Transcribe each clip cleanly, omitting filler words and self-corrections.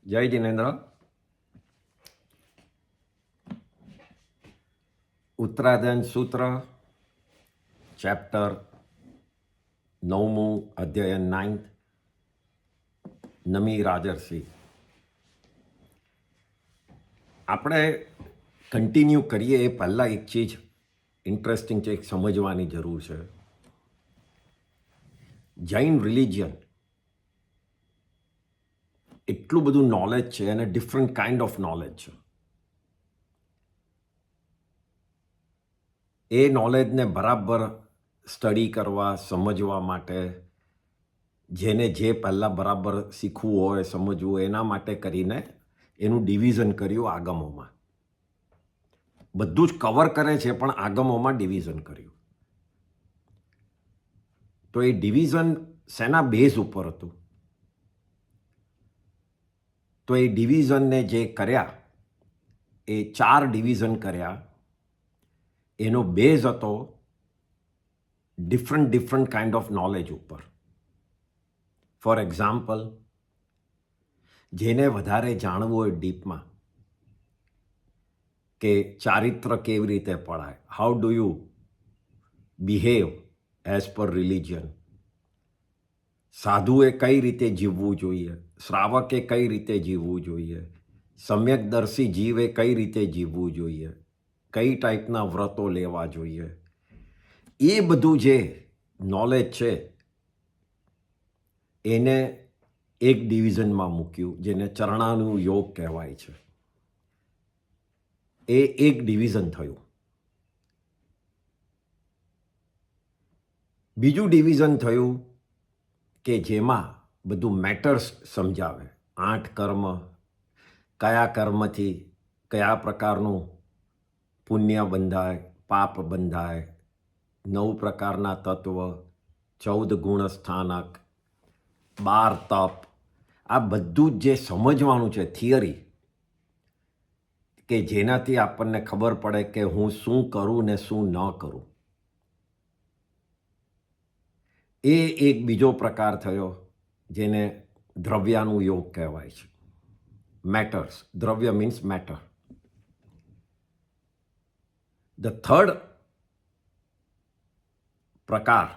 જય જિનેન્દ્ર. ઉત્તરાધન સૂત્ર ચેપ્ટર 9મું અધ્યયન 9th નમી રાજર્ષિ. આપણે કન્ટિન્યુ કરીએ એ પહેલાં એક ચીજ ઇન્ટરેસ્ટિંગ છે, એક સમજવાની જરૂર છે. જૈન રિલિજિયન એટલું બધું નોલેજ છે અને ડિફરન્ટ કાઇન્ડ ઓફ નોલેજ છે. એ નોલેજને બરાબર સ્ટડી કરવા, સમજવા માટે જેને જે પહેલાં બરાબર શીખવું હોય, સમજવું, એના માટે કરીને એનું ડિવિઝન કર્યું આગમોમાં. બધું જ કવર કરે છે પણ આગમોમાં ડિવિઝન કર્યું. તો એ ડિવિઝન શેના બેઝ ઉપર હતું? તો એ ડિવિઝનને જે કર્યા, એ 4 ડિવિઝન કર્યા. એનો બેઝ હતો ડિફરન્ટ કાઇન્ડ ઓફ નોલેજ ઉપર. ફોર એક્ઝામ્પલ, જેને વધારે જાણવું હોય ડીપમાં કે ચારિત્ર કેવી રીતે પળાય, how do you behave as per religion, સાધુએ કઈ રીતે જીવવું જોઈએ, શ્રાવકે કઈ રીતે જીવવું જોઈએ, સમ્યકદર્શી જીવે કઈ રીતે જીવવું જોઈએ, કઈ ટાઈપના વ્રતો લેવા જોઈએ, એ બધું જે નોલેજ છે એને એક ડિવિઝનમાં મૂક્યું, જેને ચરણાનું યોગ કહેવાય છે. એ એક ડિવિઝન થયું. બીજું ડિવિઝન થયું કે જેમાં બધું મેટર્સ સમજાવે. 8 કર્મ, કયા કર્મથી કયા પ્રકારનું પુણ્ય બંધાય, પાપ બંધાય, 9 પ્રકારના તત્વ, 14 ગુણ સ્થાનક, 12 તપ, આ બધું જ જે સમજવાનું છે થિયરી, કે જેનાથી આપણને ખબર પડે કે હું શું કરું ને શું ન કરું. એ એક બીજો પ્રકાર થયો જેને દ્રવ્યાનું યોગ કહેવાય છે. મેટર્સ, દ્રવ્ય મીન્સ મેટર. ધ થર્ડ પ્રકાર,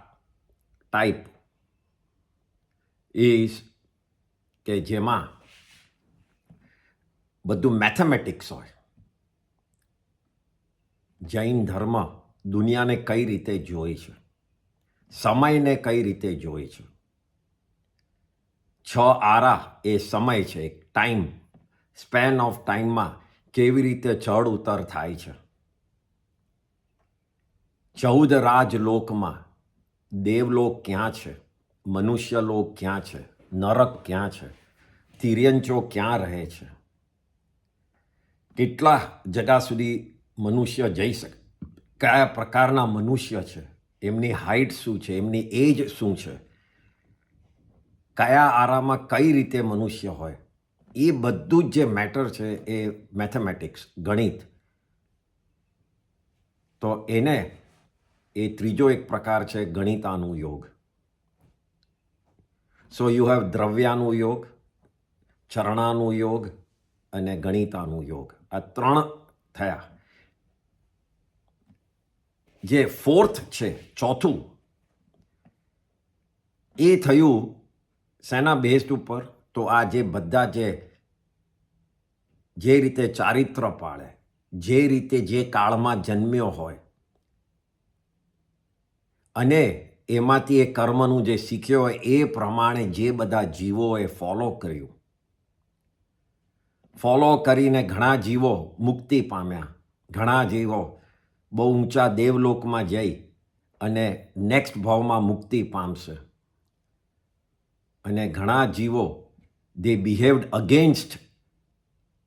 ટાઈપ, ઇઝ કે જેમાં બધું મેથેમેટિક્સ હોય. જૈન ધર્મ દુનિયાને કઈ રીતે જોઈ છે, સમયને કઈ રીતે જોઈ છે. 6 આરા એ સમય છે, એક ટાઈમ, સ્પેન ઓફ ટાઈમમાં કેવી રીતે ચઢ ઉતર થાય છે. 14 રાજલોકમાં દેવલોક ક્યાં છે, મનુષ્યલોક ક્યાં છે, નરક ક્યાં છે, તિર્યંચો ક્યાં રહે છે, કેટલા જગા સુધી મનુષ્ય જઈ શકે, કયા પ્રકારના મનુષ્ય છે, એમની હાઇટ શું છે, એમની એજ શું છે, કયા આરામાં કઈ રીતે મનુષ્ય હોય, એ બધું જ જે મેટર છે એ મેથેમેટિક્સ, ગણિત. તો એને એ ત્રીજો એક પ્રકાર છે ગણિતાનું યોગ. સો યુ હેવ દ્રવ્યાનું યોગ, ચરણાનું યોગ અને ગણિતાનું યોગ. આ 3 થયા. જે ફોર્થ છે, ચોથું, એ થયું શેના બેઝ ઉપર? તો આ જે બધા જે રીતે ચારિત્ર પાળે, જે રીતે જે કાળમાં જન્મ્યો હોય અને એમાંથી એ કર્મનું જે શીખ્યો હોય એ પ્રમાણે જે બધા જીવોએ ફોલો કર્યું, ફોલો કરીને ઘણા જીવો મુક્તિ પામ્યા, ઘણા જીવો બહુ ઊંચા દેવલોકમાં જઈ અને નેક્સ્ટ ભાવમાં મુક્તિ પામશે, અને ઘણા જીવો they behaved against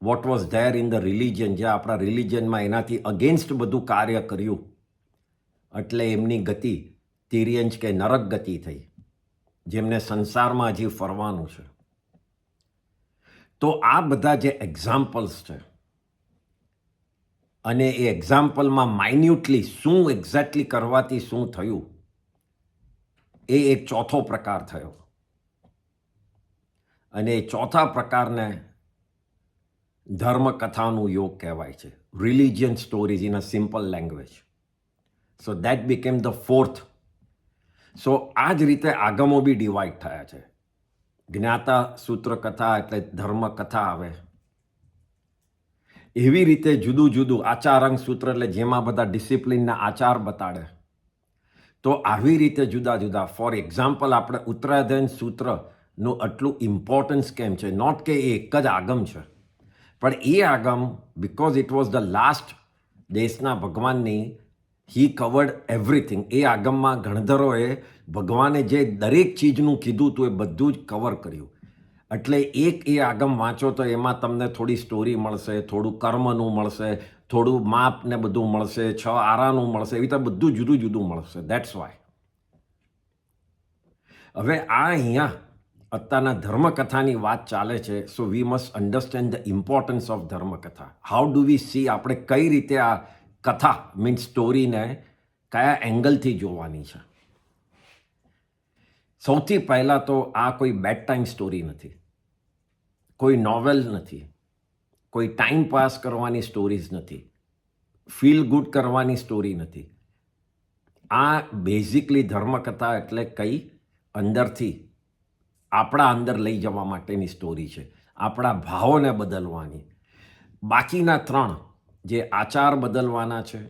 what was there in the religion, જે આપણા રિલિજનમાં એનાથી અગેન્સ્ટ બધું કાર્ય કર્યું, એટલે એમની ગતિ તિર્યંચ કે નરક ગતિ થઈ, જેમને સંસારમાં હજી ફરવાનું છે. તો આ બધા જે એક્ઝામ્પલ્સ છે, અને એ એક્ઝામ્પલમાં માઇન્યુટલી શું એક્ઝેક્ટલી કરવાથી શું થયું, એ એક ચોથો પ્રકાર થયો. અને એ ચોથા પ્રકારને ધર્મકથાનું યોગ કહેવાય છે. Religion stories in a simple language. So that became the fourth. સો આ જ રીતે આગમો બી ડિવાઈડ થયા છે. જ્ઞાતા સૂત્ર કથા એટલે ધર્મકથા આવે. એવી રીતે જુદું જુદું આચારંગ સૂત્ર એટલે જેમાં બધા ડિસિપ્લિનના આચાર બતાડે. તો આવી રીતે જુદા જુદા, ફોર એક્ઝામ્પલ આપણે ઉત્તરાધ્યયન સૂત્રનું આટલું ઇમ્પોર્ટન્સ કેમ છે? નોટ કે એ એક જ આગમ છે, પણ એ આગમ because it was the last દેશના ભગવાનની, હી કવર્ડ એવરીથિંગ. એ આગમમાં ગણધરોએ ભગવાને જે દરેક ચીજનું કીધું હતું એ બધું જ કવર કર્યું. એટલે એક એ આગમ વાંચો તો એમાં તમને થોડી સ્ટોરી મળશે, થોડું કર્મનું મળશે, થોડું માપ ને બધું મળશે, 6 આરાનું મળશે, એવી રીતે બધું જુદું જુદું મળશે. That's why. હવે આ અહીંયા અત્યારના ધર્મકથાની વાત ચાલે છે. So we must understand the importance of ધર્મકથા. હાઉ ડુ વી સી, આપણે કઈ રીતે આ કથા મીન્સ સ્ટોરીને કયા એંગલથી જોવાની છે? સૌથી પહેલાં તો આ કોઈ બેડ ટાઈમ સ્ટોરી નથી, કોઈ નોવેલ નથી, કોઈ ટાઈમ પાસ કરવાની સ્ટોરીઝ નથી, ફીલ ગુડ કરવાની સ્ટોરી નથી. આ બેઝિકલી ધર્મકથા એટલે કઈ અંદરથી આપણા અંદર લઈ જવા માટેની સ્ટોરી છે, આપણા ભાવોને બદલવાની. બાકીના 3 જે આચાર બદલવાના છે,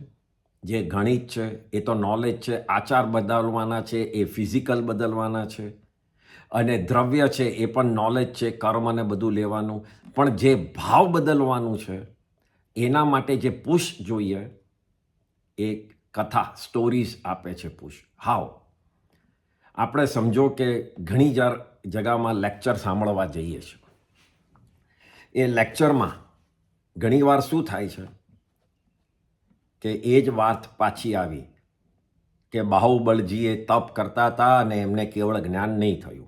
જે ગણિત છે એ તો નોલેજ છે, આચાર બદલવાના છે એ ફિઝિકલ બદલવાના છે, અને દ્રવ્ય છે એ પણ નોલેજ છે, કર્મ અને બધું લેવાનું. પણ જે ભાવ બદલવાનું છે એના માટે જે પુશ જોઈએ એ કથા સ્ટોરીઝ આપે છે પુશ. હાવ આપણે સમજો કે ઘણી જગામાં લેક્ચર સાંભળવા જઈએ છીએ. એ લેક્ચરમાં ઘણીવાર શું થાય છે કે એ જ વાત પાછી આવી કે બાહુબળજીએ તપ કરતા હતા અને એમને કેવળ જ્ઞાન નહીં થયું,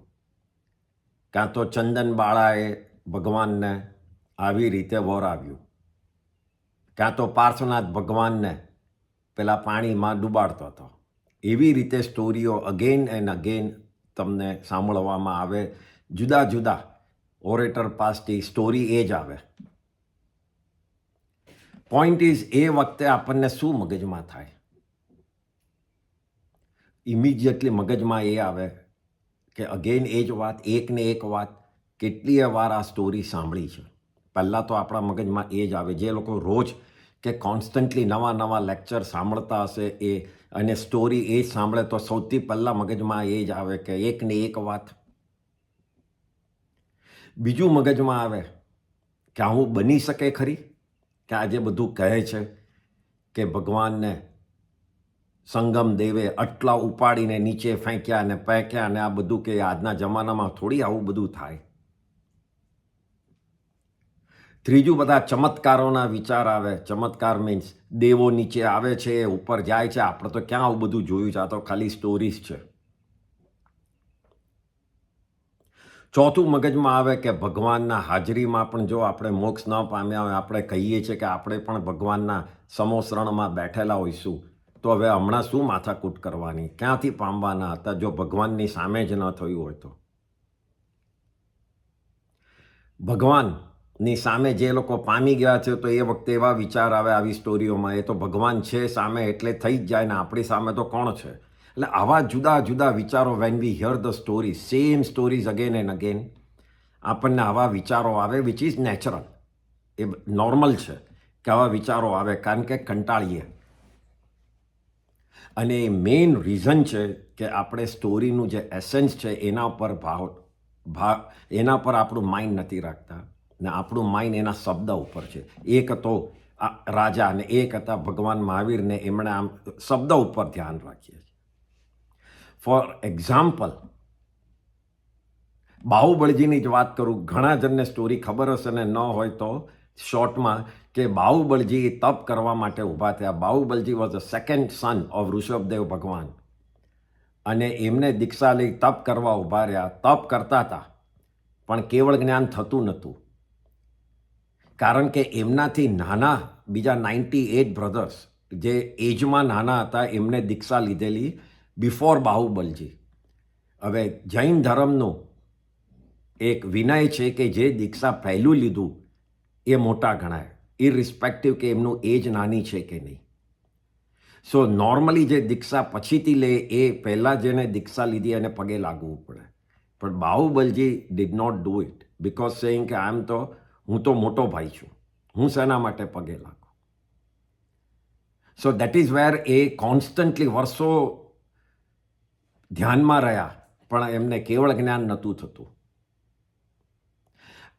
કાં તો ચંદન બાળાએ ભગવાનને આવી રીતે વરાવ્યું, કાં તો પાર્શ્વનાથ ભગવાનને પેલા પાણીમાં ડૂબાડતો હતો. એવી રીતે સ્ટોરીઓ અગેન એન્ડ અગેન તમને સાંભળવામાં આવે. જુદા જુદા ઓરેટર પાસથી સ્ટોરી એ જ આવે. પોઈન્ટ ઇઝ, એ વખતે આપણને શું મગજમાં થાય? ઇમિડિયેટલી મગજમાં એ આવે કે અગેન એ જ વાત, એકને એક વાત કેટલીય વાર આ સ્ટોરી સાંભળી છે. પહેલાં તો આપણા મગજમાં એ જ આવે. જે લોકો રોજ કે કોન્સ્ટન્ટલી નવા નવા લેક્ચર સાંભળતા હશે એ અને સ્ટોરી એ જ સાંભળે તો સૌથી પહેલાં મગજમાં એ જ આવે કે એકને એક વાત. બીજું મગજમાં આવે કે આવું બની શકે ખરી કે આજે બધું કહે છે કે ભગવાનને સંગમ દેવે આટલા ઉપાડીને નીચે ફેંક્યા અને ફેંક્યા અને આ બધું, કે આજના જમાનામાં થોડી આવું બધું થાય. ત્રીજું, બધા ચમત્કારોના વિચાર આવે. ચમત્કાર મીન્સ દેવો નીચે આવે છે, ઉપર જાય છે. આપણે તો ક્યાં આવું બધું જોયું છે, આ તો ખાલી સ્ટોરીઝ છે. ચોથું મગજમાં આવે કે ભગવાનના હાજરીમાં પણ જો આપણે મોક્ષ ન પામ્યા હોય, આપણે કહીએ છીએ કે આપણે પણ ભગવાનના સમોસરણમાં બેઠેલા હોઈશું, તો હવે હમણાં શું માથાકૂટ કરવાની, ક્યાંથી પામવાના હતા જો ભગવાનની સામે જ ન થયું હોય તો? ભગવાનની સામે જે લોકો પામી ગયા છે તો એ વખતે એવા વિચાર આવે આવી સ્ટોરીઓમાં, એ તો ભગવાન છે સામે એટલે થઈ જ જાય ને, આપણી સામે તો કોણ છે? એટલે આવા જુદા જુદા વિચારો, when we hear the story, same stories again and again, આપણને આવા વિચારો આવે, વિચ ઇઝ નેચરલ. એ નોર્મલ છે કે આવા વિચારો આવે, કારણ કે કંટાળીએ. અને એ મેઇન રીઝન છે કે આપણે સ્ટોરીનું જે એસેન્સ છે એના પર એના પર આપણું માઇન્ડ નથી રાખતા, ને આપણું માઇન્ડ એના શબ્દ ઉપર છે. એક હતો રાજા અને એક હતા ભગવાન મહાવીરને, એમણે આમ શબ્દ ઉપર ધ્યાન રાખીએ છીએ. ફોર એક્ઝામ્પલ, બાહુબળજીની જ વાત કરું. ઘણા જણને સ્ટોરી ખબર હશે ને ન હોય તો શોર્ટમાં, કે બાહુબળજી તપ કરવા માટે ઊભા થયા. Bahubaliji was the second son of Rishabhdev ભગવાન, અને એમને દીક્ષા લઈ તપ કરવા ઊભા રહ્યા. તપ કરતા હતા પણ કેવળ જ્ઞાન થતું નહોતું, કારણ કે એમનાથી નાના બીજા 98 બ્રધર્સ જે એજમાં નાના હતા એમને દીક્ષા લીધેલી બિફોર બાહુબલજી. હવે જૈન ધર્મનું એક વિનય છે કે જે દીક્ષા પહેલું લીધું એ મોટા ગણાય, ઇરરિસ્પેક્ટિવ કે એમનું એજ નાની છે કે નહીં. સો નોર્મલી જે દીક્ષા પછીથી લે એ પહેલાં જેને દીક્ષા લીધી એને પગે લાગવું પડે. પણ Bahubaliji did not do it because saying કે હું તો મોટો ભાઈ છું, હું શેના માટે પગે લાગું. સો દેટ ઇઝ વેર એ કોન્સ્ટન્ટલી વર્ષો ધ્યાનમાં રહ્યા પણ એમને કેવળ જ્ઞાન નહોતું થતું.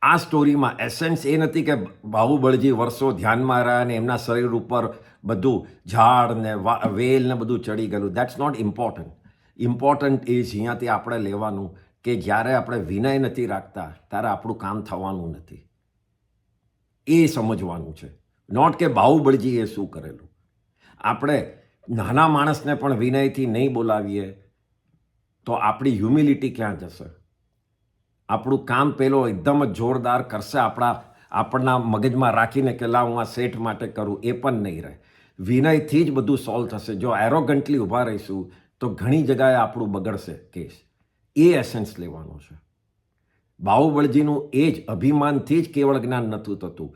આ સ્ટોરીમાં એસેન્સ એ નથી કે બાહુબળજી વર્ષો ધ્યાનમાં રહ્યા અને એમના શરીર ઉપર બધું ઝાડ ને વેલ ને બધું ચડી ગયેલું. That's not important. Important is અહીંયાથી આપણે લેવાનું કે જ્યારે આપણે વિનય નથી રાખતા ત્યારે આપણું કામ થવાનું નથી. એ સમજવાનું છે. નોટ કે બાહુબળજીએ શું કરેલું. આપણે નાના માણસને પણ વિનયથી નહીં બોલાવીએ તો આપણી હ્યુમિલિટી ક્યાં જશે. આપણું કામ પેલો એકદમ જ જોરદાર કરશે આપણના મગજમાં રાખીને કે હું આ સેઠ માટે કરું, એ પણ નહીં રહે. વિનયથી જ બધું સોલ્વ થશે. જો એરોગન્ટલી ઊભા રહીશું તો ઘણી જગ્યાએ આપણું બગડશે કેસ. એ એસેન્સ લેવાનો છે. બાહુબળજીનું એ જ અભિમાનથી જ કેવળ જ્ઞાન નહોતું થતું.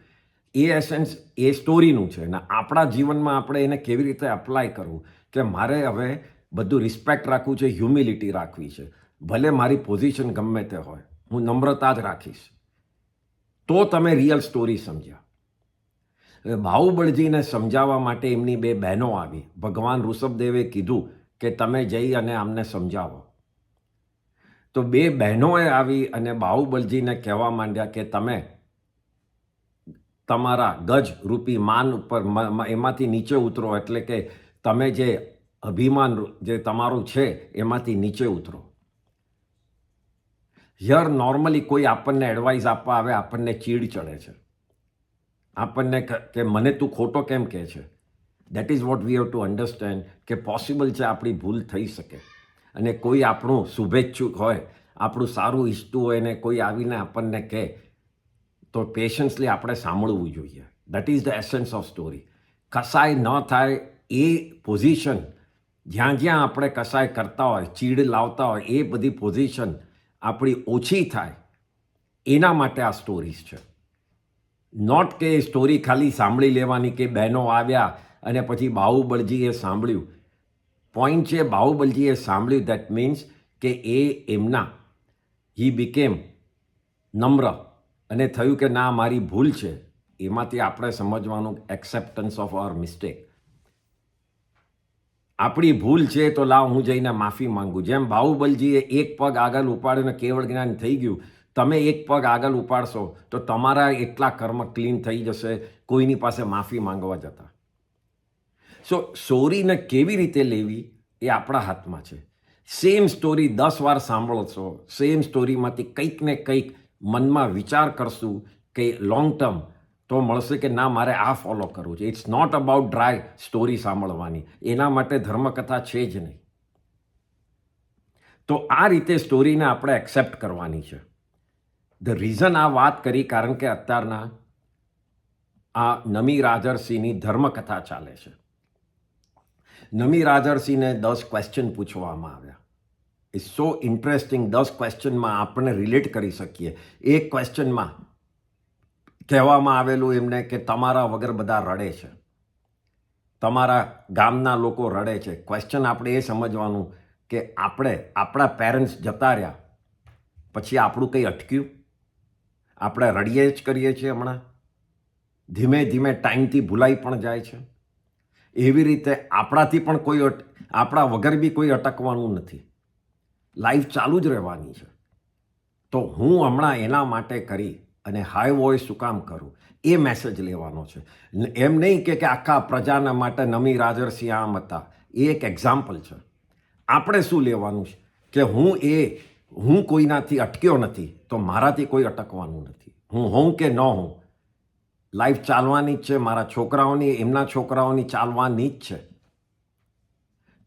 એ એસેન્સ એ સ્ટોરીનું છે અને આપણા જીવનમાં આપણે એને કેવી રીતે અપ્લાય કરવું કે મારે હવે બધું રિસ્પેક્ટ રાખવું છે, હ્યુમિલિટી રાખવી છે. ભલે મારી પોઝિશન ગમે તે હોય, હું નમ્રતા જ રાખીશ. તો તમે રિયલ સ્ટોરી સમજ્યા. બાહુબળજીને સમજાવવા માટે એમની બે બહેનો આવી. ભગવાન ઋષભદેવે કીધું કે તમે જઈ અને આમને સમજાવો. તો બે બહેનોએ આવી અને બાહુબળજીને કહેવા માંડ્યા કે તમે તમારા ગજ રૂપી માન ઉપર એમાંથી નીચે ઉતરો, એટલે કે તમે જે અભિમાન જે તમારું છે એમાંથી નીચે ઉતરો. હિયર નોર્મલી કોઈ આપણને એડવાઇસ આપવા આવે આપણને ચીડ ચડે છે. આપણને કે મને તું ખોટો કેમ કહે છે. That is what we have to understand કે પોસિબલ છે આપણી ભૂલ થઈ શકે. અને કોઈ આપણું શુભેચ્છુક હોય, આપણું સારું ઈચ્છતું હોય ને કોઈ આવીને આપણને કહે તો પેશન્સલી આપણે સાંભળવું જોઈએ. That is the essence of story. કસાય ન થાય એ પોઝિશન, જ્યાં જ્યાં આપણે કસાય કરતા હોય, ચીડ લાવતા હોય, એ બધી પોઝિશન આપણી ઓછી થાય એના માટે આ સ્ટોરીઝ છે. નોટ કે સ્ટોરી ખાલી સાંભળી લેવાની કે બહેનો આવ્યા અને પછી બાહુબળજીએ સાંભળ્યું. પોઈન્ટ છે બાહુબળજીએ સાંભળ્યું. દેટ મીન્સ કે હી બીકેમ નમ્ર અને થયું કે ના મારી ભૂલ છે. એમાંથી આપણે સમજવાનું એક્સેપ્ટન્સ ઓફ અવર મિસ્ટેક. આપણી ભૂલ છે તો હું જઈને માફી માંગુ. જેમ બાહુબલજીએ એક પગ આગળ ઉપાડીને કેવળ જ્ઞાન થઈ ગયું, તમે એક પગ આગળ ઉપાડશો તો તમારા એટલા કર્મ ક્લીન થઈ જશે કોઈની પાસે માફી માંગવા જતા. સો સ્ટોરીને કેવી રીતે લેવી એ આપણા હાથમાં છે. સેમ સ્ટોરી 10 વાર સાંભળશો, સેમ સ્ટોરીમાંથી કંઈક ને કંઈક મનમાં વિચાર કરશું કે લોંગ ટર્મ તો મળશે કે ના મારે આ ફોલો કરવું છે. It's not about dry story સાંભળવાની. એના માટે ધર્મકથા છે જ નહીં. તો આ રીતે સ્ટોરીને આપણે એક્સેપ્ટ કરવાની છે. ધ રીઝન આ વાત કરી કારણ કે અત્યારના આ નમી રાજર્ષિની ધર્મકથા ચાલે છે. નમી રાજર્ષિને 10 ક્વેશ્ચન પૂછવામાં આવ્યા. It's so interesting. 10 ક્વેશ્ચનમાં આપણે રિલેટ કરી શકીએ. એક ક્વેશ્ચનમાં કહેવામાં આવેલું એમને કે તમારા વગર બધા રડે છે, તમારા ગામના લોકો રડે છે. ક્વેશ્ચન આપણે એ સમજવાનું કે આપણા પેરેન્ટ્સ જતા રહ્યા પછી આપણું કંઈ અટક્યું? આપણે રડીએ જ કરીએ છીએ હમણાં. ધીમે ધીમે ટાઈમથી ભૂલાઈ પણ જાય છે. એવી રીતે આપણાથી પણ આપણા વગર બી કોઈ અટકવાનું નથી. લાઈફ ચાલુ જ રહેવાની છે. તો હું હમણાં એના માટે કરી અને હાઈ વોઇસ શું કામ કરું એ મેસેજ લેવાનો છે. એમ નહીં કે આખા પ્રજાના માટે નમી રાજર્ષિ આમ હતા. એ એક એક્ઝામ્પલ છે. આપણે શું લેવાનું છે કે હું કોઈનાથી અટક્યો નથી તો મારાથી કોઈ અટકવાનું નથી. હું હોઉં કે ન હોઉં, લાઈફ ચાલવાની જ છે. મારા છોકરાઓની, એમના છોકરાઓની ચાલવાની જ છે.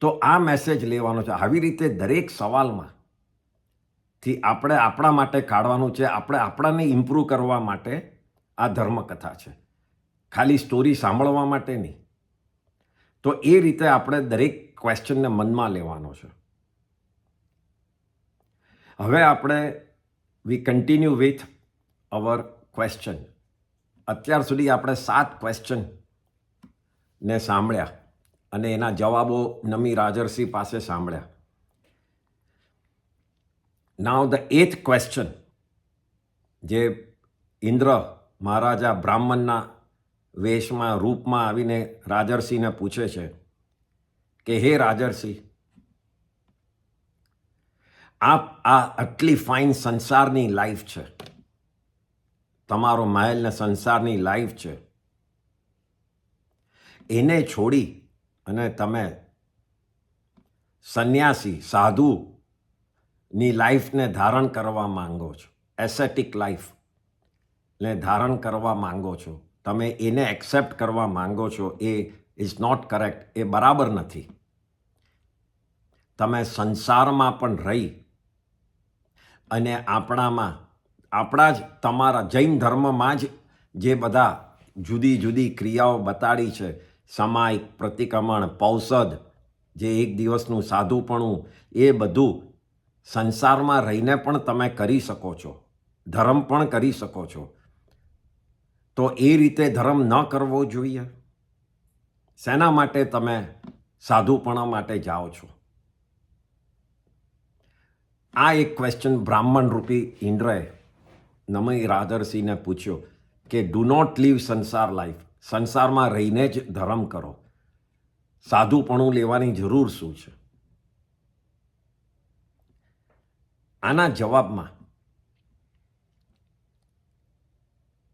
તો આ મેસેજ લેવાનો છે. આવી રીતે દરેક સવાલમાં થી આપણે આપણા માટે કાઢવાનું છે. આપણાને ઇમ્પ્રૂવ કરવા માટે આ ધર્મકથા છે, ખાલી સ્ટોરી સાંભળવા માટે નહીં. તો એ રીતે આપણે દરેક ક્વેશ્ચનને મનમાં લેવાનો છે. હવે આપણે વી કન્ટિન્યુ વિથ અવર ક્વેશ્ચન. અત્યાર સુધી આપણે 7 ક્વેશ્ચન ને સાંભળ્યા અને એના જવાબો નમી રાજર્ષિ પાસે સાંભળ્યા. નાઉ ધ 8th ક્વેશ્ચન, જે ઇન્દ્ર મહારાજા બ્રાહ્મણના વેશમાં રૂપમાં આવીને રાજર્ષિને પૂછે છે કે હે રાજર્ષિ, આપ આ આટલી ફાઇન સંસારની લાઈફ છે, તમારો મહેલ ને સંસારની લાઈફ છે, એને છોડી અને તમે સંન્યાસી સાધુની લાઈફને ધારણ કરવા માંગો છો, એસેટિક લાઈફને ધારણ કરવા માંગો છો, તમે એને એક્સેપ્ટ કરવા માંગો છો, એ ઇઝ નોટ કરેક્ટ, એ બરાબર નથી. તમે સંસારમાં પણ રહી અને આપણા જ તમારા જૈન ધર્મમાં જ જે બધા જુદી જુદી ક્રિયાઓ બતાડી છે, સામાયિક, પ્રતિક્રમણ, પૌષધ, જે એક દિવસનું સાધુપણું, એ બધું સંસારમાં રહીને પણ તમે કરી શકો છો, ધર્મ પણ કરી શકો છો. તો એ રીતે ધર્મ ન કરવો જોઈએ. શેના માટે તમે સાધુપણા માટે જાઓ છો? આ એક ક્વેશ્ચન બ્રાહ્મણ રૂપી ઇન્દ્રએ નમી રાજર્ષિને પૂછ્યો કે ડુ નોટ લીવ સંસાર લાઈફ, સંસારમાં રહીને જ ધર્મ કરો, સાધુપણું લેવાની જરૂર શું છે? આના જવાબમાં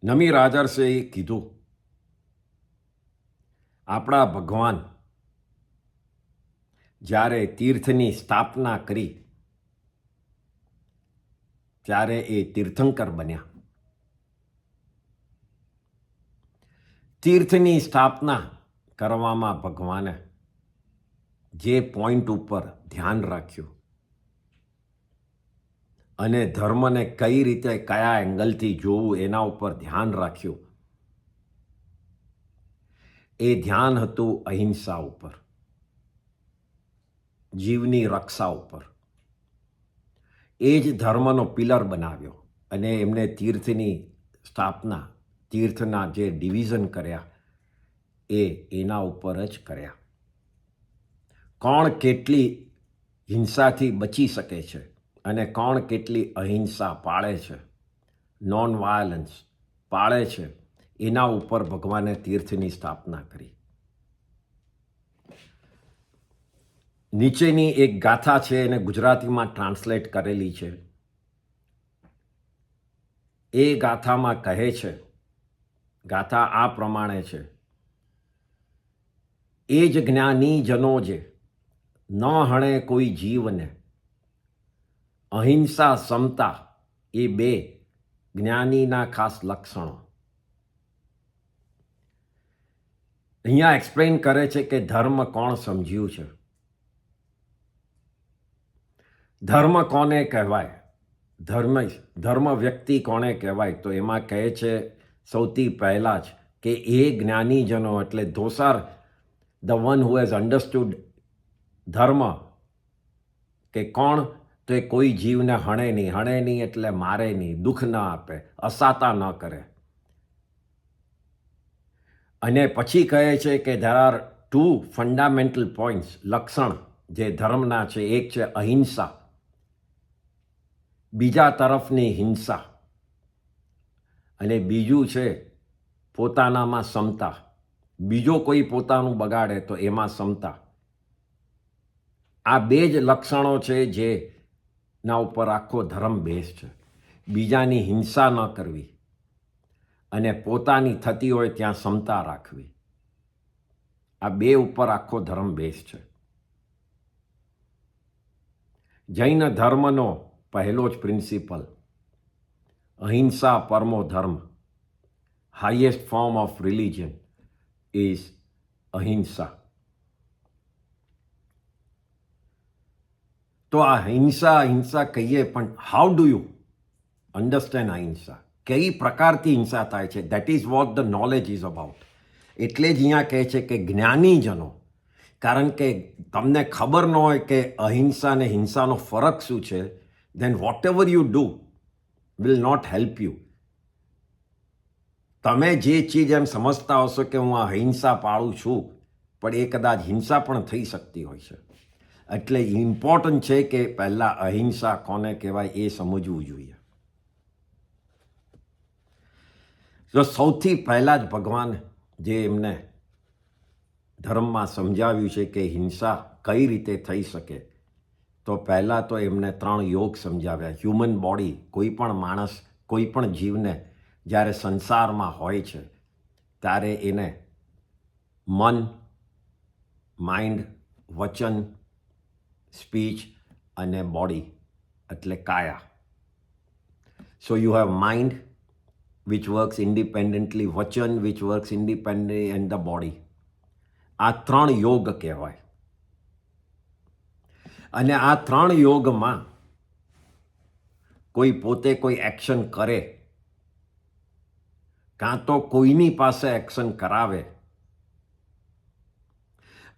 નમી રાજર્ષિએ કીધું, આપણા ભગવાન જ્યારે તીર્થની સ્થાપના કરી ત્યારે એ તીર્થંકર બન્યા. તીર્થની સ્થાપના કરવામાં ભગવાને જે પોઈન્ટ ઉપર ધ્યાન રાખ્યું અને ધર્મને કઈ રીતે કયા એંગલથી જોવું એના ઉપર ધ્યાન રાખ્યું, એ ધ્યાન હતું અહિંસા ઉપર, જીવની રક્ષા ઉપર. એ જ ધર્મનો પિલર બનાવ્યો અને એમને તીર્થની સ્થાપના, તીર્થના જે ડિવિઝન કર્યા એના ઉપર જ કર્યા. કોણ કેટલી હિંસાથી બચી શકે છે અને કોણ કેટલી અહિંસા પાળે છે, નોન વાયલન્સ પાળે છે, એના ઉપર ભગવાને તીર્થની સ્થાપના કરી. નીચેની એક ગાથા છે, એને ગુજરાતીમાં ટ્રાન્સલેટ કરેલી છે. એ ગાથામાં કહે છે, ગાથા આ પ્રમાણે છે, એ જ જ્ઞાની જનો જે ન હણે કોઈ જીવને, અહિંસા સમતા એ બે જ્ઞાનીના ખાસ લક્ષણો. અહીંયા એક્સપ્લેન કરે છે કે ધર્મ કોણ સમજ્યું છે, ધર્મ કોને કહેવાય, ધર્મ વ્યક્તિ કોને કહેવાય? તો એમાં કહે છે સૌથી પહેલાં જ કે એ જ્ઞાનીજનો, એટલે those are the one who has understood ધર્મ. કે કોણ? તો એ કોઈ જીવને હણે નહીં એટલે મારે નહીં, દુઃખ ન આપે, અસાતા ન કરે. અને પછી કહે છે કે ધેર આર 2 ફંડામેન્ટલ પોઈન્ટ્સ, લક્ષણ જે ધર્મના છે. એક છે અહિંસા, બીજા તરફની હિંસા, અને બીજું છે પોતાનામાં સમતા. બીજો કોઈ પોતાનું બગાડે તો એમાં સમતા. આ બે જ લક્ષણો છે જેના ઉપર આખો ધર્મ બેઝ છે. બીજાની હિંસા ન કરવી અને પોતાની થતી હોય ત્યાં સમતા રાખવી. આ બે ઉપર આખો ધર્મ બેઝ છે. જૈન ધર્મનો પહેલો જ પ્રિન્સિપલ, અહિંસા પરમો ધર્મ. Highest form of religion is અહિંસા. તો આ હિંસા કહીએ, પણ હાઉ ડુ યુ અન્ડરસ્ટેન્ડ અહિંસા? કઈ પ્રકારથી હિંસા થાય છે? That is vote the knowledge is about. એટલે જ અહીંયા કહે છે કે જ્ઞાનીજનો, કારણ કે તમને ખબર ન હોય કે અહિંસા અને હિંસાનો ફરક શું છે, then whatever you do will not help you. તમે જે ચીજ એમ સમજતા હશો કે હું આ અહિંસા પાળું છું, પણ એ કદાચ હિંસા પણ થઈ શકતી હોય છે. એટલે ઇમ્પોર્ટન્ટ છે કે પહેલાં અહિંસા કોને કહેવાય એ સમજવું જોઈએ. તો સૌથી પહેલાં જ ભગવાન જે એમને ધર્મમાં સમજાવ્યું છે કે હિંસા કઈ રીતે થઈ શકે, તો પહેલાં તો એમને 3 યોગ સમજાવ્યા. હ્યુમન બોડી, કોઈ પણ માણસ, કોઈ પણ જીવને જ્યારે સંસારમાં હોય છે ત્યારે એને મન, માઇન્ડ, વચન, સ્પીચ અને બોડી એટલે કાયા. So you have mind which works independently, વચન which works independently and the body. આ 3 યોગ કહેવાય. અને આ 3 યોગમાં કોઈ પોતે કોઈ એક્શન કરે, કાં તો કોઈની પાસે એક્શન કરાવે,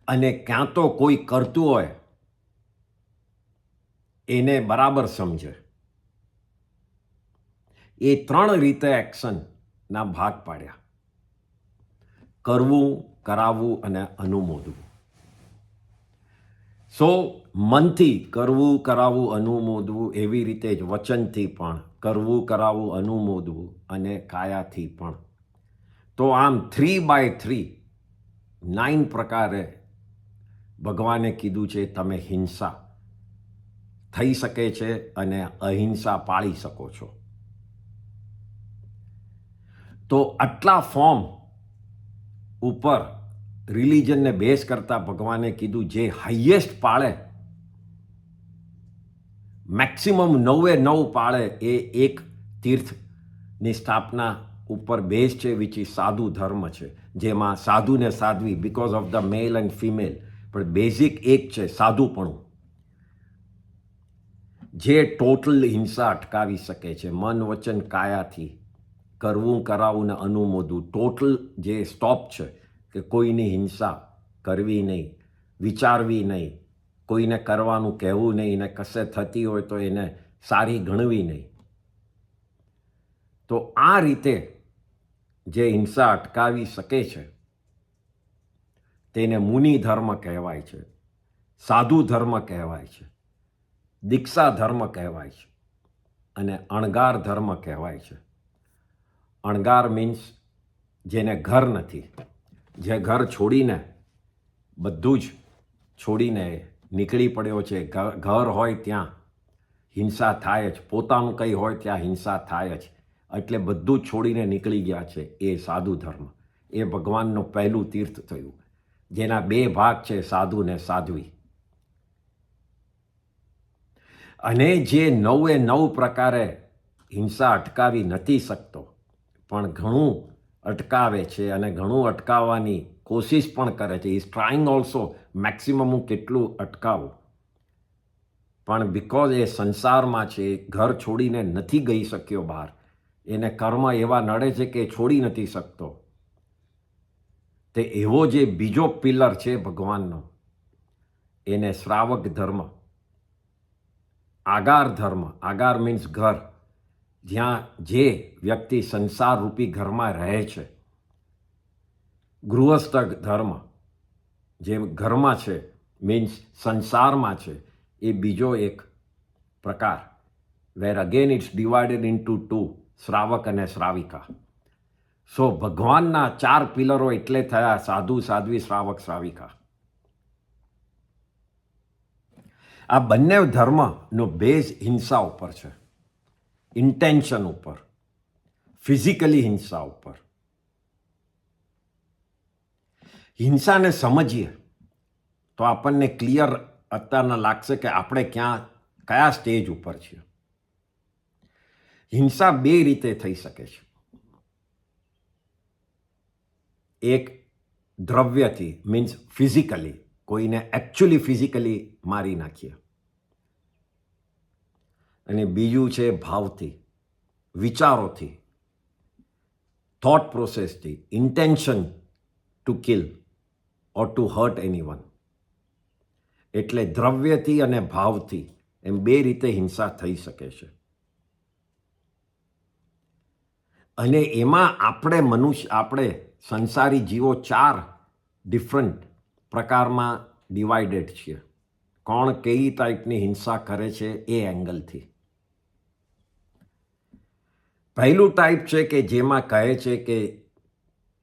અને ક્યાં તો કોઈ કરતું હોય એને બરાબર સમજે. એ 3 રીતે એક્શનના ભાગ પાડ્યા: કરવું, કરાવવું અને અનુમોદવું. સો મનથી કરવું, કરાવવું, અનુમોદવું, એવી રીતે જ વચનથી પણ કરવું, કરાવવું, અનુમોદવું, અને કાયાથી પણ. તો આમ 3/3 9 પ્રકારે ભગવાને કીધું છે તમે હિંસા થઈ શકે છે અને અહિંસા પાળી શકો છો. તો આટલા ફોર્મ ઉપર રિલિજનને બેઝ કરતા ભગવાને કીધું જે હાઈએસ્ટ પાળે, મેક્સિમમ 9 પાળે, એ એક તીર્થની સ્થાપના ઉપર બેઝ છે, વિચ ઇઝ સાધુ ધર્મ છે. જેમાં સાધુ ને સાધ્વી, because of the male and female, પણ બેઝિક એક છે સાધુપણું, જે ટોટલ હિંસા અટકાવી શકે છે. મન, વચન, કાયાથી કરવું, કરાવવું ને અનુમોદવું. ટોટલ જે સ્ટોપ છે કે કોઈની હિંસા કરવી નહીં, વિચારવી નહીં, કોઈને કરવાનું કહેવું નહીં, ને કશે થતી હોય તો એને સારી ગણવી નહીં. તો આ રીતે જે હિંસા અટકાવી શકે છે તેને મુનિ ધર્મ કહેવાય છે, સાધુ ધર્મ કહેવાય છે, દીક્ષા ધર્મ કહેવાય છે, અને અણગાર ધર્મ કહેવાય છે. અણગાર મીન્સ જેને ઘર નથી, જે ઘર છોડીને, બધું જ છોડીને નીકળી પડ્યો છે. ઘર હોય ત્યાં હિંસા થાય જ, પોતાનું કંઈ હોય ત્યાં હિંસા થાય જ, એટલે બધું જ છોડીને નીકળી ગયા છે. એ સાધુ ધર્મ, એ ભગવાનનું પહેલું તીર્થ થયું, જેના 2 ભાગ છે, સાધુ ને સાધ્વી. અને જે 9 પ્રકારે હિંસા અટકાવી નથી શકતો, પણ ઘણું અટકાવે છે અને ઘણું અટકાવવાની કોશિશ પણ કરે છે. ઇઝ ટ્રાઇંગ ઓલ્સો મેક્સિમમ હું કેટલું અટકાવું, પણ બિકોઝ એ સંસારમાં છે, ઘર છોડીને નથી ગઈ શક્યો બહાર, એને કર્મ એવા નડે છે કે છોડી નથી શકતો. તે એવો જે બીજો પિલર છે ભગવાનનો, એને શ્રાવક ધર્મ, આગાર ધર્મ, આગાર મીન્સ ઘર, જ્યાં જે વ્યક્તિ સંસાર રૂપી ઘરમાં રહે છે. ગૃહસ્થ ધર્મ, જે ઘરમાં છે મીન્સ સંસારમાં છે, એ બીજો એક પ્રકાર, વેર અગેન ઇટ્સ ડિવાઇડેડ ઇન્ટુ 2, શ્રાવક અને શ્રાવિકા. સો ભગવાનના 4 પિલરો એટલે થયા: સાધુ, સાધ્વી, શ્રાવક, શ્રાવિકા. આ બંને ધર્મનો બેઝ હિંસા ઉપર છે, ઇન્ટેન્શન ઉપર, ફિઝિકલી હિંસા ઉપર. હિંસાને સમજીએ તો આપણને ક્લિયર અત્યારના લાગશે કે આપણે કયા સ્ટેજ ઉપર છીએ. હિંસા 2 રીતે થઈ શકે છે. એક દ્રવ્યથી, મીન્સ ફિઝિકલી, કોઈને એકચ્યુઅલી ફિઝિકલી મારી નાખીએ, અને બીજું છે ભાવથી, વિચારોથી, થોટ પ્રોસેસથી, intention to kill or to hurt anyone. એટલે દ્રવ્યથી અને ભાવથી, એમ 2 રીતે હિંસા થઈ શકે છે. અને એમાં આપણે સંસારી જીવો 4 ડિફરન્ટ પ્રકારમાં ડિવાઇડેડ છીએ. કોણ કઈ ટાઈપની હિંસા કરે છે એ એંગલથી. પહેલું ટાઈપ છે કે જેમાં કહે છે કે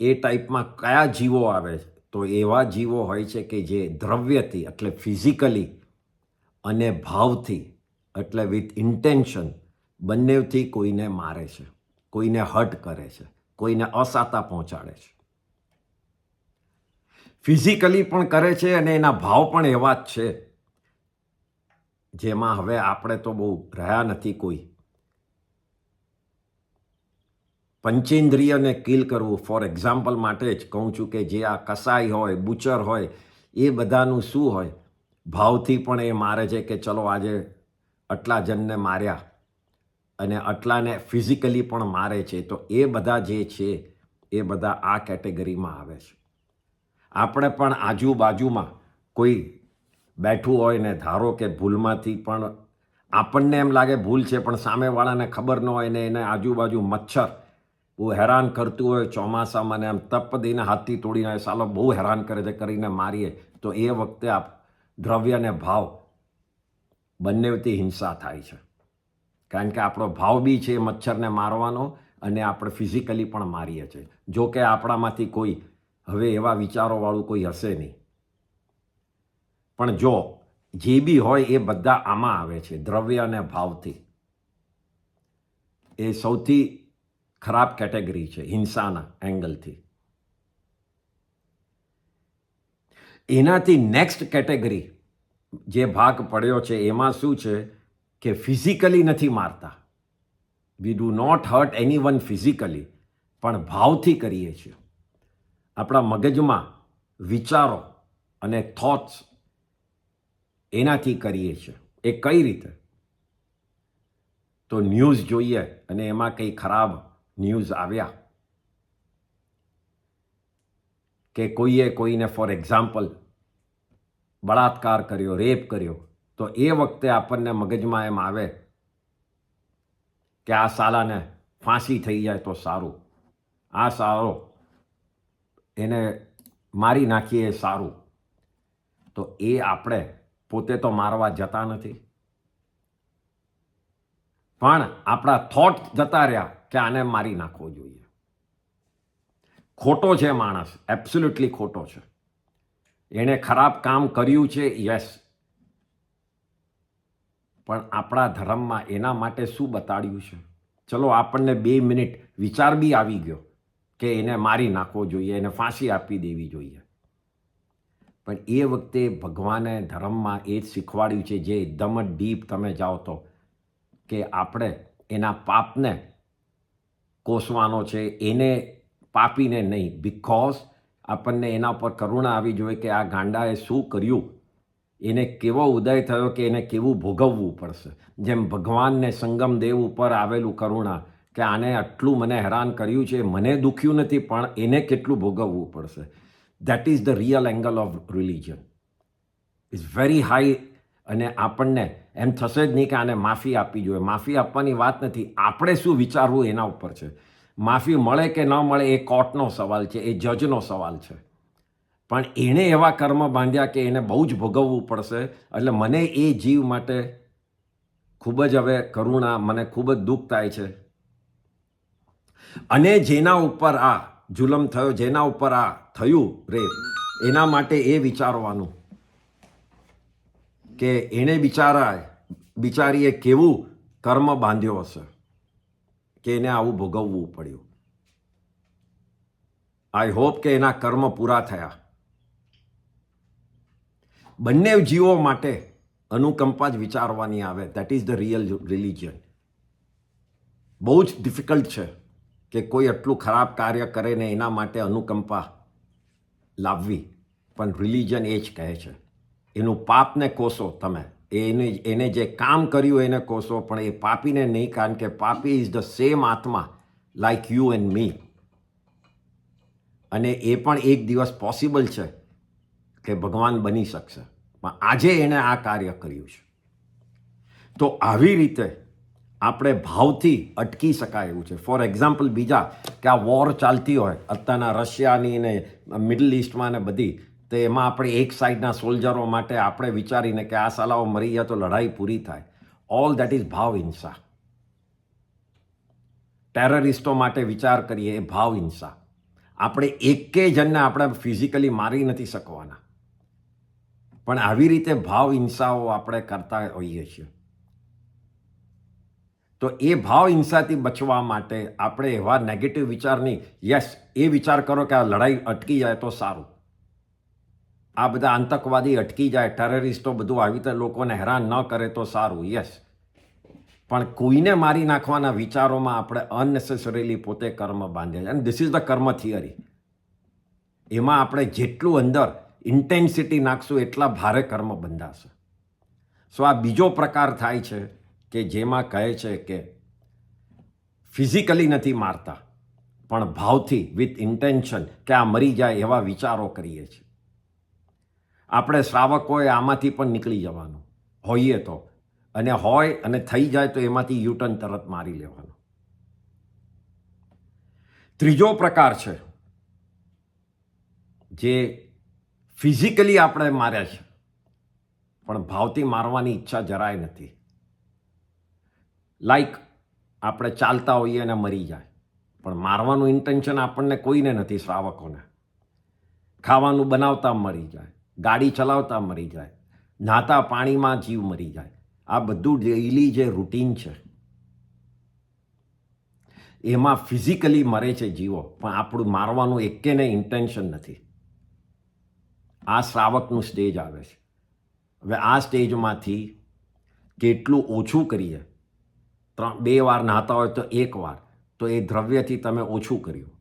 એ ટાઈપમાં કયા જીવો આવે, તો એવા જીવો હોય છે કે જે દ્રવ્યથી એટલે ફિઝિકલી અને ભાવથી એટલે વિથ ઇન્ટેન્શન બંનેથી કોઈને મારે છે, કોઈને હર્ટ કરે છે, કોઈને અસાતા પહોંચાડે છે. ફિઝિકલી પણ કરે છે અને એના ભાવ પણ એવા જ છે જેમાં હવે આપણે તો બહુ રહ્યા નથી કોઈ. પંચેન્દ્રિયને કિલ કરવું, ફોર એક્ઝામ્પલ માટે જ કહું છું કે જે આ કસાઈ હોય, બુચર હોય, એ બધાનું શું હોય, ભાવથી પણ એ મારે છે કે ચલો આજે આટલા જણને માર્યા અને આટલાને ફિઝિકલી પણ મારે છે. તો એ બધા જે છે એ બધા આ કેટેગરીમાં આવે છે. આપણે પણ આજુબાજુમાં કોઈ બેઠું હોય ને ધારો કે ભૂલમાંથી પણ આપણને એમ લાગે ભૂલ છે પણ સામેવાળાને ખબર ન હોય ને એને આજુબાજુ મચ્છર બહુ હેરાન કરતું હોય, ચોમાસામાં ને એમ તપદીને હાથથી તોડીને સાલો બહુ હેરાન કરે છે કરીને મારીએ, તો એ વખતે દ્રવ્ય અને ભાવ બંનેથી હિંસા થાય છે. કારણ કે આપણો ભાવ બી છે મચ્છરને મારવાનો અને આપણે ફિઝિકલી પણ મારીએ છીએ. જો કે આપણામાંથી કોઈ હવે એવા વિચારોવાળું કોઈ હશે નહીં, પણ જો જે બી હોય એ બધા આમાં આવે છે, દ્રવ્ય અને ભાવથી. એ સૌથી ખરાબ કેટેગરી છે હિંસાના એંગલથી. એનાથી નેક્સ્ટ કેટેગરી જે ભાગ પડ્યો છે એમાં શું છે કે ફિઝિકલી નથી મારતા, we do not hurt anyone physically, પણ ભાવથી કરીએ છીએ. આપણા મગજમાં વિચારો અને થોટ્સ એનાથી કરીએ છીએ. એ કઈ રીતે? તો ન્યૂઝ જોઈએ અને એમાં કંઈ ખરાબ ન્યૂઝ આવ્યા કે કોઈએ કોઈને ફોર એક્ઝામ્પલ બળાત્કાર કર્યો, રેપ કર્યો, તો એ વખતે આપણને મગજમાં એમ આવે કે આ સાલાને ફાંસી થઈ જાય તો સારું, આ સારો એને મારી નાખીએ સારું. તો એ આપણે પોતે તો મારવા જતા નથી, પણ આપણા થોટ જતા રહ્યા કે આને મારી નાખવો જોઈએ. ખોટો છે માણસ, એબ્સોલ્યુટલી ખોટો છે, એણે ખરાબ કામ કર્યું છે, યસ, પણ આપણા ધર્મમાં એના માટે શું બતાડ્યું છે? ચલો આપણને 2 મિનિટ વિચાર બી આવી ગયો કે એને મારી નાખવો જોઈએ, એને ફાંસી આપી દેવી જોઈએ, પણ એ વખતે ભગવાને ધર્મમાં એ જ શીખવાડ્યું છે જે એકદમ જ ડીપ તમે જાઓ તો, કે આપણે એના પાપને કોસવાનો છે, એને પાપીને નહીં. બિકોઝ આપણને એના પર કરુણા આવી જોઈએ કે આ ગાંડાએ શું કર્યું, એને કેવો ઉદય થયો કે એને કેવું ભોગવવું પડશે. જેમ ભગવાનને સંગમ દેવ ઉપર આવેલું કરુણા કે આને આટલું મને હેરાન કર્યું છે, મને દુખ્યું નથી પણ એને કેટલું ભોગવવું પડશે. That is the real angle of religion. Is very high. અને આપણને એમ થશે જ નહીં કે આને માફી આપવી જોઈએ. માફી આપવાની વાત નથી, આપણે શું વિચારવું એના ઉપર છે. માફી મળે કે ન મળે એ કોર્ટનો સવાલ છે, એ જજનો સવાલ છે, પણ એણે એવા કર્મ બાંધ્યા કે એને બહુ જ ભોગવવું પડશે. એટલે મને એ જીવ માટે ખૂબ જ હવે કરુણા, મને ખૂબ જ દુઃખ થાય છે. અને જેના ઉપર આ જુલમ થયો, જેના ઉપર આ થયું રેપ, એના માટે એ વિચારવાનું કે એણે બિચારીએ કેવું કર્મ બાંધ્યો હશે કે એને આવું ભોગવવું પડ્યું. આઈ હોપ કે એના કર્મ પૂરા થયા. બંને જીવો માટે અનુકંપા જ વિચારવાની આવે. That is the real religion. બહુ જ ડિફિકલ્ટ છે કે કોઈ આટલું ખરાબ કાર્ય કરે ને એના માટે અનુકંપા લાવવી, પણ રિલિજન એ જ કહે છે એનું પાપને કોસો તમે, એને જે કામ કર્યું એને કોસો, પણ એ પાપીને નહીં, કારણ કે પાપી ઇઝ ધ સેમ આત્મા લાઈક યુ એન્ડ મી. અને એ પણ એક દિવસ પોસિબલ છે કે ભગવાન બની શકશે, પણ આજે એણે આ કાર્ય કર્યું છે. તો આવી રીતે આપણે ભાવથી અટકી શકાય એવું છે. ફોર એક્ઝામ્પલ બીજા કે આ વોર ચાલતી હોય અત્યારના રશિયાની ને મિડલ ઇસ્ટમાં ને બધી, તો એમાં આપણે એક સાઈડના સોલ્જરો માટે આપણે વિચારીને કે આ સાલાઓ મરી ગયા તો લડાઈ પૂરી થાય. ઓલ દેટ ઇઝ ભાવ હિંસા. ટેરરિસ્ટો માટે વિચાર કરીએ એ ભાવ હિંસા. આપણે એકે જણને આપણે ફિઝિકલી મારી નથી શકવાના, પણ આવી રીતે ભાવ હિંસાઓ આપણે કરતા હોઈએ છીએ. તો એ ભાવ હિંસાથી બચવા માટે આપણે એવા નેગેટિવ વિચારની, યસ એ વિચાર કરો કે આ લડાઈ અટકી જાય તો સારું, આ બધા આતંકવાદી અટકી જાય, ટેરરિસ્ટો બધું આવી રીતે લોકોને હેરાન ન કરે તો સારું, યસ. પણ કોઈને મારી નાખવાના વિચારોમાં આપણે અનનેસેસરીલી પોતે કર્મ બાંધ્યા છે. અને ધીસ ઇઝ ધ કર્મ થિયરી. એમાં આપણે જેટલું અંદર ઇન્ટેન્સિટી નાખશું એટલા ભારે કર્મ બંધાશે. સો આ બીજો પ્રકાર થાય છે કે જેમાં કહે છે કે ફિઝિકલી નથી મારતા, પણ ભાવથી વિથ ઇન્ટેન્શન કે આ મરી જાય એવા વિચારો કરીએ છીએ. આપણે શ્રાવકોએ આમાંથી પણ નીકળી જવાનું હોઈએ તો, અને હોય અને થઈ જાય તો એમાંથી યુટર્ન તરત મારી લેવાનું. ત્રીજો પ્રકાર છે જે ફિઝિકલી આપણે માર્યા છે પણ ભાવથી મારવાની ઈચ્છા જરાય નથી. લાઈક આપણે ચાલતા હોઈએ અને મરી જાય, પણ મારવાનું ઇન્ટેન્શન આપણને કોઈને નથી. શ્રાવકોને ખાવાનું બનાવતા મરી જાય, ગાડી ચલાવતા મરી જાય, નહાતા પાણીમાં જીવ મરી જાય. આ બધું ડેઇલી જે રૂટીન છે એમાં ફિઝિકલી મરે છે જીવો, પણ આપણું મારવાનું એકેને ઇન્ટેન્શન નથી. આ શ્રાવકનું સ્ટેજ આવે છે. હવે આ સ્ટેજમાંથી કેટલું ઓછું કરીએ, 2 વાર નહાતા હોય તો 1 વાર, તો એ દ્રવ્યથી તમે ઓછું કર્યું.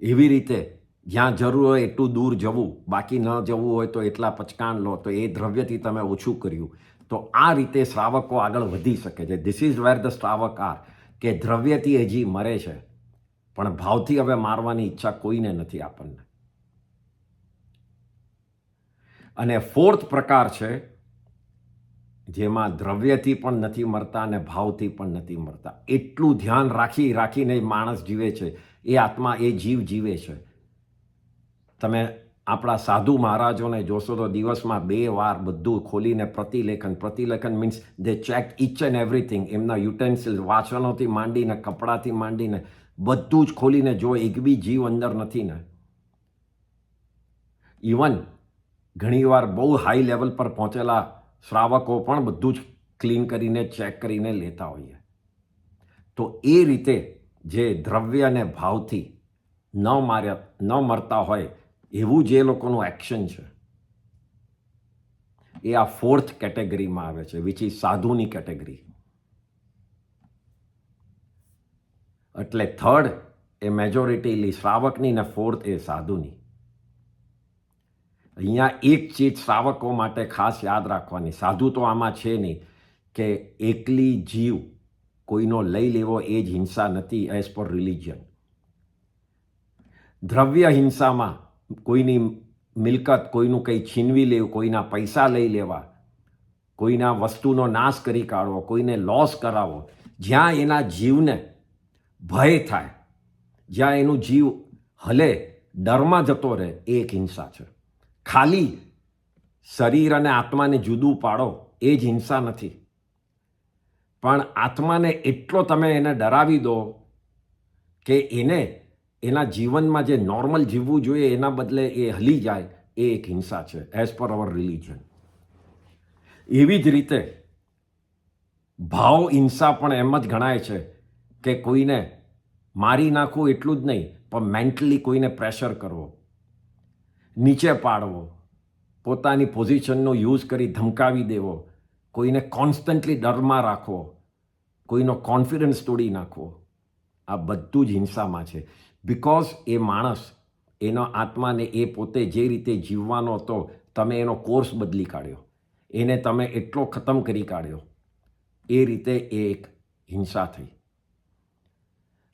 એવી રીતે જ્યાં જરૂર હોય એટલું દૂર જવું, બાકી ન જવું હોય તો એટલા પચકાણ લો, તો એ દ્રવ્યથી તમે ઓછું કર્યું. તો આ રીતે શ્રાવકો આગળ વધી શકે છે. ધીસ ઇઝ વેર ધ શ્રાવક આર, કે દ્રવ્યથી હજી મરે છે પણ ભાવથી હવે મારવાની ઈચ્છા કોઈને નથી આપણને. અને 4th પ્રકાર છે જેમાં દ્રવ્યથી પણ નથી મરતા અને ભાવથી પણ નથી મરતા. એટલું ધ્યાન રાખીને માણસ જીવે છે, એ આત્મા, એ જીવ જીવે છે. તમે આપણા સાધુ મહારાજોને જોશો તો દિવસમાં 2 વાર બધું ખોલીને પ્રતિલેખન means they check each and everything. એમના યુટેન્સિલ્સ, વાસણોથી માંડીને, કપડાથી માંડીને બધું જ ખોલીને જો એક બી જીવ અંદર નથી ને. ઇવન ઘણીવાર બહુ હાઈ લેવલ પર પહોંચેલા શ્રાવકો પણ બધું જ ક્લીન કરીને, ચેક કરીને લેતા હોઈએ. તો એ રીતે જે દ્રવ્ય અને ભાવથી ન મરતા હોય એવું જે લોકોનું એક્શન છે એ આ 4th કેટેગરીમાં આવે છે, વિચ ઇઝ સાધુની કેટેગરી. એટલે 3rd એ મેજોરિટી શ્રાવકની ને 4th એ સાધુની. અહીંયા એક ચીજ શ્રાવકો માટે ખાસ યાદ રાખવાની, સાધુ તો આમાં છે નહીં, કે એકલી જીવ કોઈનો લઈ લેવો એ જ હિંસા નથી એઝ પર રિલિજન. દ્રવ્ય હિંસામાં કોઈની મિલકત, કોઈનું કંઈ છીનવી લેવું, કોઈના પૈસા લઈ લેવા, કોઈના વસ્તુનો નાશ કરી કાઢવો, કોઈને લોસ કરાવવો, જ્યાં એના જીવને ભય થાય, જ્યાં એનું જીવ હલે, ડરમાં જતો રહે, એ એક હિંસા છે. ખાલી શરીર અને આત્માને જુદું પાડો એ જ હિંસા નથી, પણ આત્માને એટલો તમે એને ડરાવી દો કે એને એના જીવનમાં જે નોર્મલ જીવવું જોઈએ એના બદલે એ હલી જાય, એ એક હિંસા છે એઝ પર અવર રિલિજન. એવી જ રીતે ભાવ હિંસા પણ એમ જ ગણાય છે કે કોઈને મારી નાખવું એટલું જ નહીં, પણ મેન્ટલી કોઈને પ્રેશર કરવો, નીચે પાડવો, પોતાની પોઝિશનનો યુઝ કરી ધમકાવી દેવો, કોઈને કોન્સ્ટન્ટલી ડરમાં રાખવો, કોઈનો કોન્ફિડન્સ તોડી નાખવો, આ બધું જ હિંસામાં છે. બિકોઝ એ માણસ, એનો આત્માને એ પોતે જે રીતે જીવવાનો હતો તમે એનો કોર્સ બદલી કાઢ્યો, એને તમે એટલો ખતમ કરી કાઢ્યો, એ રીતે એ એક હિંસા થઈ.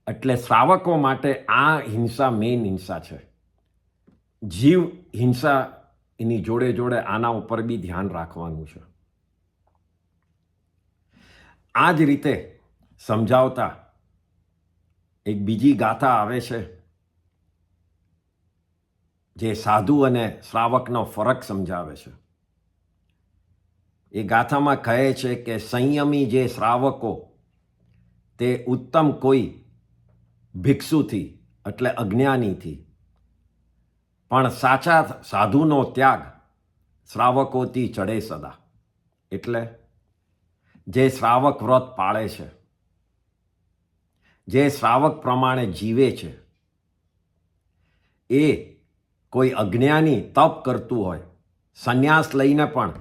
એટલે શ્રાવકો માટે આ હિંસા મેઇન હિંસા છે. જીવ હિંસા એની જોડે જોડે આના ઉપર બી ધ્યાન રાખવાનું છે. આ જ રીતે સમજાવતા એક બીજી ગાથા આવે છે જે સાધુ અને શ્રાવકનો ફરક સમજાવે છે. એ ગાથામાં કહે છે કે સંયમી જે શ્રાવકો તે ઉત્તમ કોઈ ભિક્ષુથી એટલે અજ્ઞાનીથી, પણ સાચા સાધુનો ત્યાગ શ્રાવકોથી ચડે સદા. એટલે જે શ્રાવક વ્રત પાળે છે, જે શ્રાવક પ્રમાણે જીવે છે, એ કોઈ અજ્ઞાની તપ કરતું હોય, સંન્યાસ લઈને પણ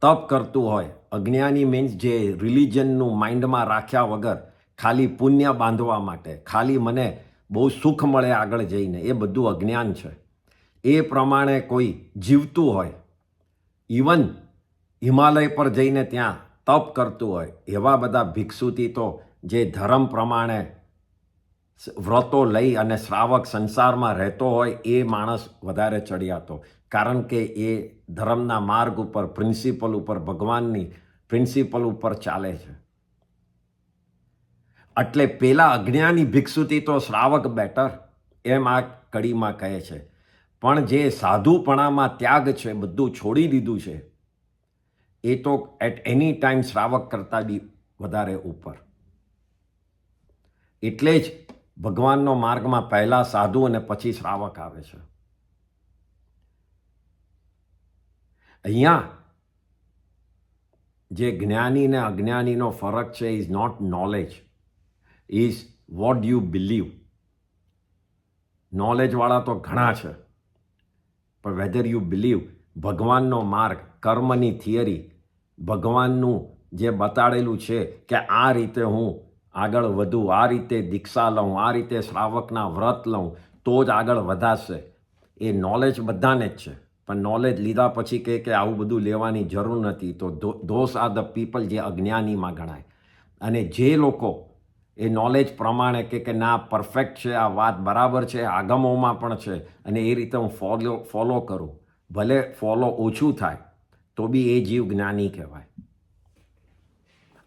તપ કરતું હોય. અજ્ઞાની મીન્સ જે રિલિજનનું માઇન્ડમાં રાખ્યા વગર ખાલી પુણ્ય બાંધવા માટે, ખાલી મને બહુ સુખ મળે આગળ જઈને, એ બધું અજ્ઞાન છે. એ પ્રમાણે કોઈ જીવતું હોય, ઇવન હિમાલય પર જઈને ત્યાં તપ કરતું હોય, એવા બધા ભિક્ષુથી તો જે ધર્મ પ્રમાણે વ્રતો લઈ અને શ્રાવક સંસારમાં રહેતો હોય એ માણસ વધારે ચડિયાતો, કારણ કે એ ધર્મના માર્ગ ઉપર, પ્રિન્સિપલ ઉપર, ભગવાનની પ્રિન્સિપલ ઉપર ચાલે છે. એટલે પેલા અજ્ઞાની ભિક્ષુથી તો શ્રાવક બેટર, એમ આ કડીમાં કહે છે. પણ જે સાધુપણામાં ત્યાગ છે, બધું છોડી દીધું છે, એ તો એટ એની ટાઈમ શ્રાવક કરતાં બી વધારે ઉપર. એટલે જ ભગવાનનો માર્ગમાં પહેલા સાધુ અને પછી શ્રાવક આવે છે. અહીંયા જે જ્ઞાની ને અજ્ઞાનીનો ફરક છે is not knowledge, is what you believe. નોલેજવાળા તો ઘણા છે, પણ વેધર યુ બિલીવ ભગવાનનો માર્ગ, કર્મની થિયરી, ભગવાનનું જે બતાડેલું છે કે આ રીતે હું આગળ વધું, આ રીતે દીક્ષા લઉં, આ રીતે શ્રાવકના વ્રત લઉં તો જ આગળ વધાશે. એ નોલેજ બધાને જ છે, પણ નોલેજ લીધા પછી કે આવું બધું લેવાની જરૂર નથી, તો ધોસ આર ધ પીપલ જે અજ્ઞાનીમાં ગણાય. અને જે લોકો એ નોલેજ પ્રમાણે કે ના પરફેક્ટ છે, આ વાત બરાબર છે, આગમોમાં પણ છે, અને એ રીતે હું ફોલો કરું, ભલે ફોલો ઓછું થાય તો બી એ જીવ જ્ઞાની કહેવાય.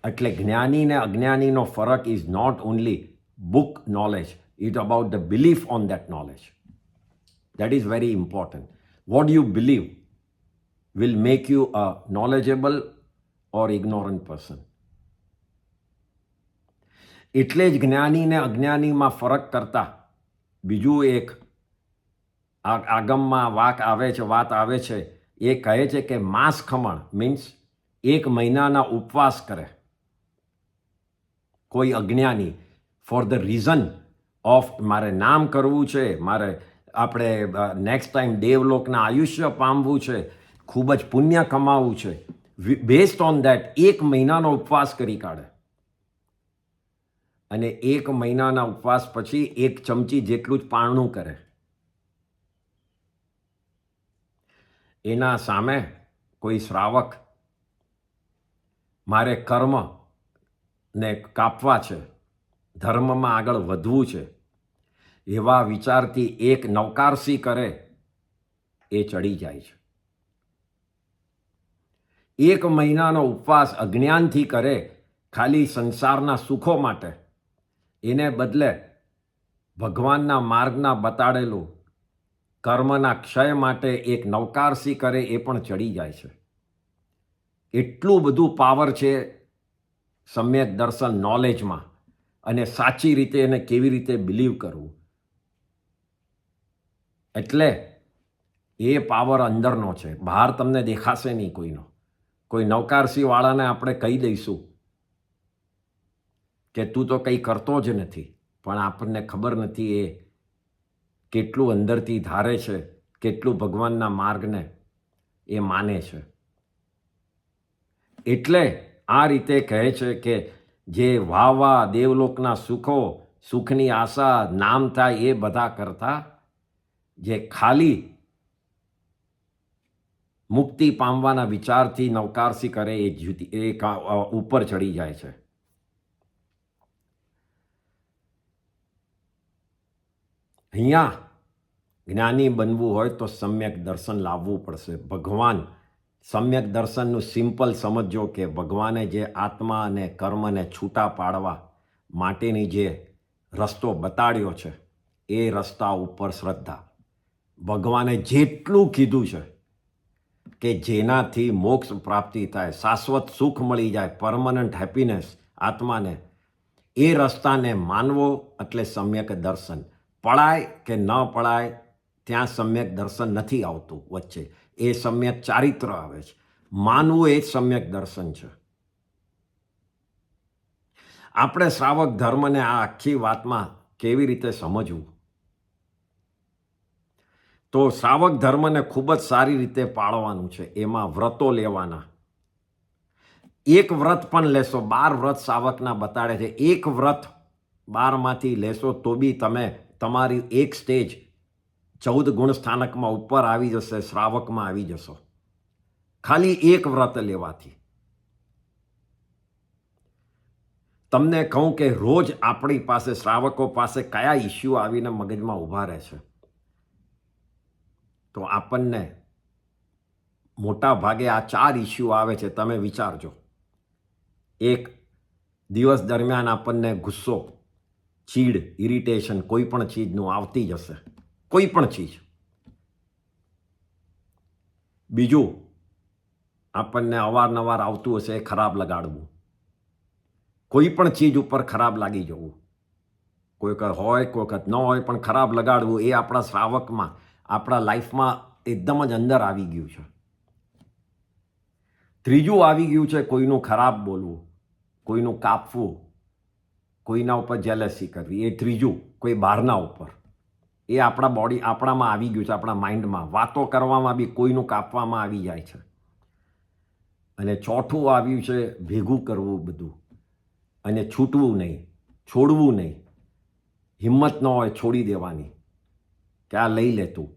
એટલે જ્ઞાની ને અજ્ઞાનીનો ફરક is not only book knowledge, it's about the belief on that knowledge. That is very important. What you believe will make you a knowledgeable or ignorant person. એટલે જ જ્ઞાની ને અજ્ઞાનીમાં ફરક કરતા બીજું એક આગમમાં વાત આવે છે, એ કહે છે કે માંસ ખમણ મીન્સ 1 મહિનાના ઉપવાસ કરે કોઈ અજ્ઞાની, ફોર ધ રીઝન ઓફ મારે નામ કરવું છે, મારે આપણે નેક્સ્ટ ટાઈમ દેવલોકના આયુષ્ય પામવું છે, ખૂબ જ પુણ્ય કમાવવું છે. બેઝડ ઓન દેટ 1 મહિનાનો ઉપવાસ કરી કાઢે. અને 1 મહિનાના ઉપવાસ પછી 1 ચમચી જેટલું જ પારણું કરે. એના સામે કોઈ શ્રાવક મારે કર્મ ને કાપવા છે, ધર્મમાં આગળ વધવું છે, એવા વિચારથી 1 નવકારસી કરે, એ ચડી જાય છે. 1 મહિનાનો ઉપવાસ અજ્ઞાનથી કરે, ખાલી સંસારના સુખો માટે, એને બદલે ભગવાનના માર્ગના બતાડેલું કર્મના ક્ષય માટે 1 નવકારસી કરે, એ પણ ચડી જાય છે. એટલું બધું પાવર છે સમ્યક દર્શન નોલેજમાં, અને સાચી રીતે એને કેવી રીતે બિલીવ કરવું. એટલે એ પાવર અંદરનો છે, બહાર તમને દેખાશે નહીં કોઈનો. કોઈ નવકારસીવાળાને આપણે કહી દઈશું કે તું તો કંઈ કરતો જ નથી, પણ આપણને ખબર નથી એ કેટલું અંદરથી ધારે છે, કેટલું ભગવાનના માર્ગને એ માને છે. એટલે આ રીતે કહે છે કે જે વાહ દેવલોકના સુખો, સુખની આશા, નામ થાય એ બધા કરતા જે ખાલી મુક્તિ પામવાના વિચારથી નવકારસી કરે, એ ઉપર ચડી જાય છે. અહીંયા જ્ઞાની બનવું હોય તો સમ્યક દર્શન લાવવું પડશે. ભગવાન સમ્યક દર્શનનું સિમ્પલ સમજો કે ભગવાને જે આત્મા અને કર્મને છૂટા પાડવા માટેની જે રસ્તો બતાડ્યો છે એ રસ્તા ઉપર શ્રદ્ધા. ભગવાને જેટલું કીધું છે કે જેનાથી મોક્ષ પ્રાપ્તિ થાય, શાશ્વત સુખ મળી જાય, પરમનન્ટ હેપીનેસ આત્માને, એ રસ્તાને માનવો એટલે સમ્યક દર્શન. પડાય કે ન પડાય ત્યાં સમ્યક દર્શન નથી આવતું વચ્ચે, એ સમ્યક ચારિત્ર આવે છે. માનવું એ જ સમ્યક દર્શન છે. આપણે શ્રાવક ધર્મને આ આખી વાતમાં કેવી રીતે સમજવું? તો શ્રાવક ધર્મને ખૂબ જ સારી રીતે પાળવાનું છે. એમાં વ્રતો લેવાના. એક વ્રત પણ લેશો, 12 વ્રત શ્રાવકના બતાડે છે. એક વ્રત 12માંથી લેશો તો બી તમે તમારી એક સ્ટેજ 14 ગુણ સ્થાનકમાં ઉપર આવી જશે, શ્રાવકમાં આવી જશો, ખાલી એક વ્રત લેવાથી. તમને કહું કે રોજ આપણી પાસે શ્રાવકો પાસે કયા ઇસ્યુ આવીને મગજમાં ઊભા રહે છે, તો આપણને મોટા ભાગે આ 4 ઇસ્યુ આવે છે. તમે વિચારજો. એક, દિવસ દરમિયાન આપણને ગુસ્સો, ચીડ, ઇરિટેશન કોઈ પણ ચીજનું આવતી જ હશે, કોઈ પણ ચીજ. બીજું, આપણને અવારનવાર આવતું હશે ખરાબ લગાડવું, કોઈ પણ ચીજ ઉપર ખરાબ લાગી જવું. કોઈ વખત હોય, કોઈ વખત ન હોય, પણ ખરાબ લગાડવું એ આપણા શ્રાવકમાં, આપણા લાઈફમાં એકદમ જ અંદર આવી ગયું છે. ત્રીજું આવી ગયું છે કોઈનું ખરાબ બોલવું, કોઈનું કાપવું, કોઈના ઉપર જેલસી કરવી. એ ત્રીજું, કોઈ બહારના ઉપર. એ આપણામાં આવી ગયું છે, આપણા માઇન્ડમાં. વાતો કરવામાં બી કોઈનું કાપવામાં આવી જાય છે. અને ચોથું આવ્યું છે ભેગું કરવું બધું, અને છૂટવું નહીં, છોડવું નહીં. હિંમત ન હોય છોડી દેવાની કે આ લઈ લેતું.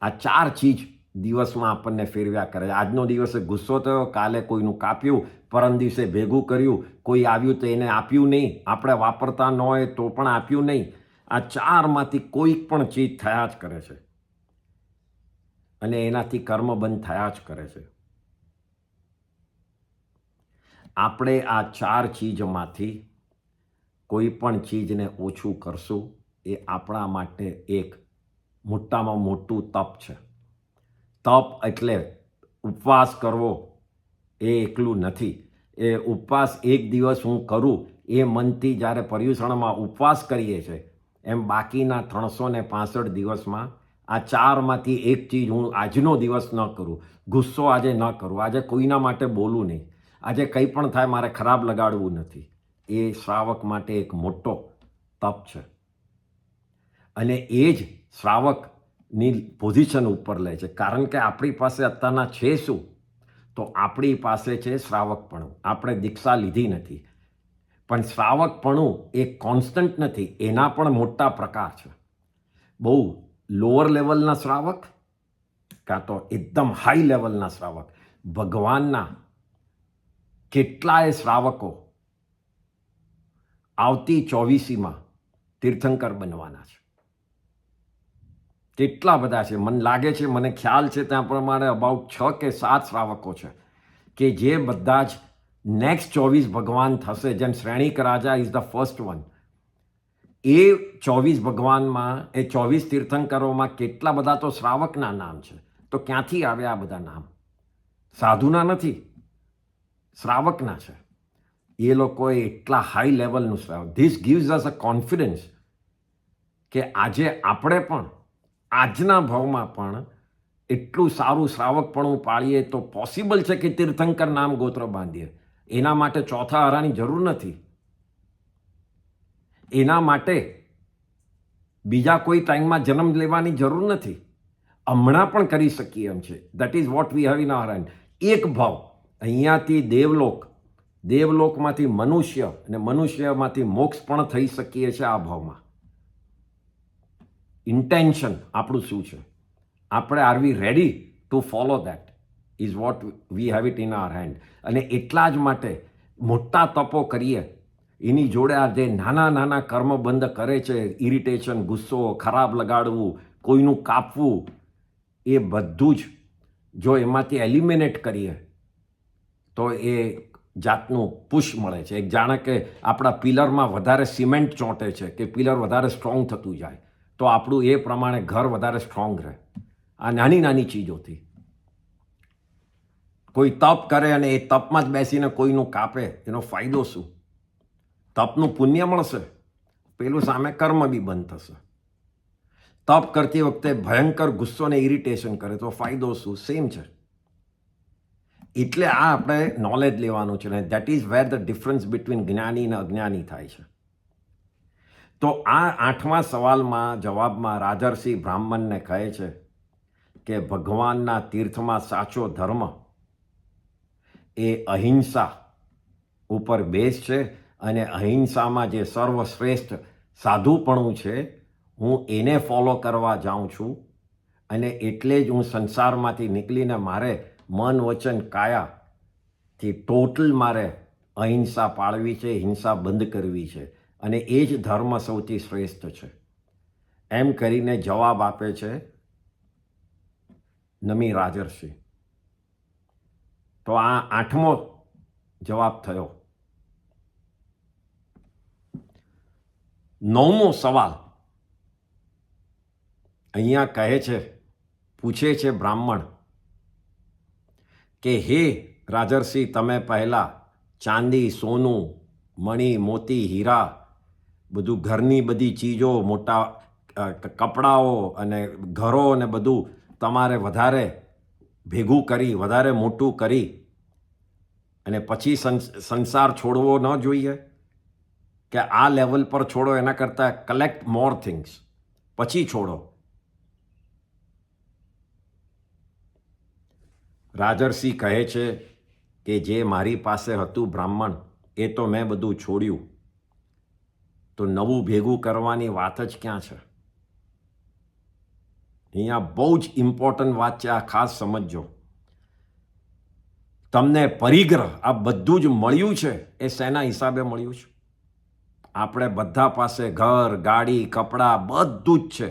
આ 4 ચીજ દિવસમાં આપણને ફેરવ્યા કરે છે. આજનો દિવસે ગુસ્સો થયો, કાલે કોઈનું કાપ્યું, પરમ દિવસે ભેગું કર્યું, કોઈ આવ્યું તો એને આપ્યું નહીં, આપણે વાપરતા ન હોય તો પણ આપ્યું નહીં. આ 4માંથી કોઈ પણ ચીજ થયા જ કરે છે, અને એનાથી કર્મ બંધ થયા જ કરે છે. આપણે આ 4 ચીજમાંથી કોઈ પણ ચીજને ઓછું કરશું, એ આપણા માટે એક મોટામાં મોટું તપ છે. તપ એટલે ઉપવાસ કરવો એ એકલું નથી. એ ઉપવાસ એક દિવસ હું કરું એ મનથી જ્યારે પર્યુષણમાં ઉપવાસ કરીએ છીએ, એમ બાકીના 365 દિવસમાં આ 4માંથી એક ચીજ હું આજનો દિવસ ન કરું. ગુસ્સો આજે ન કરું, આજે કોઈના માટે બોલું નહીં, આજે કંઈ પણ થાય મારે ખરાબ લગાડવું નથી. એ શ્રાવક માટે એક મોટો તપ છે. અને એ જ શ્રાવકની પોઝિશન ઉપર લે છે. કારણ કે આપણી પાસે અત્યારના છે શું? તો આપણી પાસે છે શ્રાવકપણું. આપણે દીક્ષા લીધી નથી, પણ શ્રાવકપણું એ કોન્સ્ટન્ટ નથી. એના પણ મોટા પ્રકાર છે. બહુ લોઅર લેવલના શ્રાવક, કાં તો એકદમ હાઈ લેવલના શ્રાવક. ભગવાનના કેટલાય શ્રાવકો આવતી 24મીમાં તીર્થંકર બનવાના છે. કેટલા બધા છે, મને લાગે છે, મને ખ્યાલ છે ત્યાં પ્રમાણે અબાઉટ 6 કે 7 શ્રાવકો છે કે જે બધા જ નેક્સ્ટ 24 ભગવાન થશે. જેમ શ્રેણીક રાજા ઇઝ ધ ફર્સ્ટ વન. એ 24 ભગવાનમાં, એ 24 તીર્થંકરોમાં કેટલા બધા તો શ્રાવકના નામ છે. તો ક્યાંથી આવ્યા આ બધા નામ? સાધુના નથી, શ્રાવકના છે. એ લોકોએ એટલા હાઈ લેવલનું શ્રાવક. This gives us a confidence કે આજે આપણે પણ આજના ભાવમાં પણ એટલું સારું શ્રાવકપણું પાળીએ તો પોસિબલ છે કે તીર્થંકર નામ ગોત્ર બાંધીએ. એના માટે ચોથા હારાની જરૂર નથી. એના માટે બીજા કોઈ ટાઈમમાં જન્મ લેવાની જરૂર નથી. હમણાં પણ કરી શકીએ એમ છે. That is what we have in our hand. એક ભાવ, અહીંયાથી દેવલોક, દેવલોકમાંથી મનુષ્ય, અને મનુષ્યમાંથી મોક્ષ પણ થઈ શકીએ છીએ આ ભાવમાં. ઇન્ટેન્શન આપણું શું છે? આપણે are we ready to follow that is what we have it in our hand. અને એટલા જ માટે મોટા તપો કરીએ, એની જોડે આ જે નાના નાના કર્મ બંધ કરે છે, ઇરિટેશન, ગુસ્સો, ખરાબ લગાડવું, કોઈનું કાપવું, એ બધું જ જો એમાંથી એલિમિનેટ કરીએ તો એ જાતનું પુશ મળે છે. એક જાણે કે આપણા પિલરમાં વધારે સિમેન્ટ ચોંટે છે કે પિલર વધારે સ્ટ્રોંગ થતું જાય તો આપણું એ પ્રમાણે ઘર વધારે સ્ટ્રોંગ રહે. આ નાની નાની ચીજોથી કોઈ તપ કરે અને એ તપમાં જ બેસીને કોઈનું કાપે, એનો ફાયદો શું? તપનું પુણ્ય મળશે, પેલું સામે કર્મ બી બંધ થશે. તપ કરતી વખતે ભયંકર ગુસ્સો ને ઇરિટેશન કરે તો ફાયદો શું? સેમ છે. એટલે આ આપણે નોલેજ લેવાનું છે ને that is where the difference between જ્ઞાની અને અજ્ઞાની થાય છે. તો આ 8મા સવાલમાં જવાબમાં રાજર્ષિ બ્રાહ્મણને કહે છે કે ભગવાનના તીર્થમાં સાચો ધર્મ એ અહિંસા ઉપર બેઝ છે અને અહિંસામાં જે સર્વશ્રેષ્ઠ સાધુપણું છે હું એને ફોલો કરવા જાઉં છું અને એટલે જ હું સંસારમાંથી નીકળીને મારે મન વચન કાયાથી ટોટલ મારે અહિંસા પાળવી છે, હિંસા બંધ કરવી છે અને એ જ ધર્મ સૌથી શ્રેષ્ઠ છે એમ કરીને જવાબ આપે છે નમી રાજર્ષિ. તો આ 8મો જવાબ થયો. 9મો સવાલ અહીંયા કહે છે, પૂછે છે બ્રાહ્મણ કે હે રાજર્ષિ, તમે પહેલાં ચાંદી, સોનું, મણી, મોતી, હીરા, બધું ઘરની બધી ચીજો, મોટા કપડાઓ અને ઘરો અને બધું તમારે વધારે ભેગું કરી, વધારે મોટું કરી અને પછી સંસાર છોડવો ન જોઈએ કે આ લેવલ પર છોડો? એના કરતાં કલેક્ટ મોર થિંગ્સ પછી છોડો. રાજર્ષિ કહે છે કે જે મારી પાસે હતું બ્રાહ્મણ એ તો મેં બધું છોડ્યું, તો નવું ભેગું કરવાની વાત જ ક્યાં છે? અહીંયા બહુ જ ઇમ્પોર્ટન્ટ વાત છે, આ ખાસ સમજજો. તમને પરિગ્રહ આ બધું જ મળ્યું છે એ શેના હિસાબે મળ્યું છે? આપણે બધા પાસે ઘર, ગાડી, કપડાં બધું જ છે,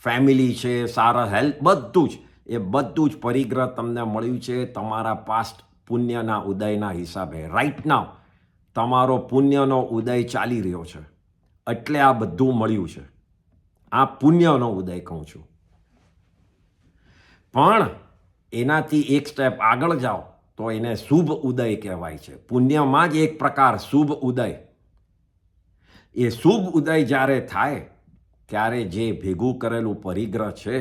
ફેમિલી છે, સારા હેલ્થ, બધું જ. એ બધું જ પરિગ્રહ તમને મળ્યું છે તમારા પાસ્ટ પુણ્યના ઉદયના હિસાબે. રાઈટ નાવ તમારો પુણ્યનો ઉદય ચાલી રહ્યો છે એટલે આ બધું મળ્યું છે. આ પુણ્યનો ઉદય કહું છું. પણ એનાથી એક સ્ટેપ આગળ જાઓ તો એને શુભ ઉદય કહેવાય છે. પુણ્યમાં જ એક પ્રકાર શુભ ઉદય. એ શુભ ઉદય જ્યારે થાય ત્યારે જે ભેગું કરેલું પરિગ્રહ છે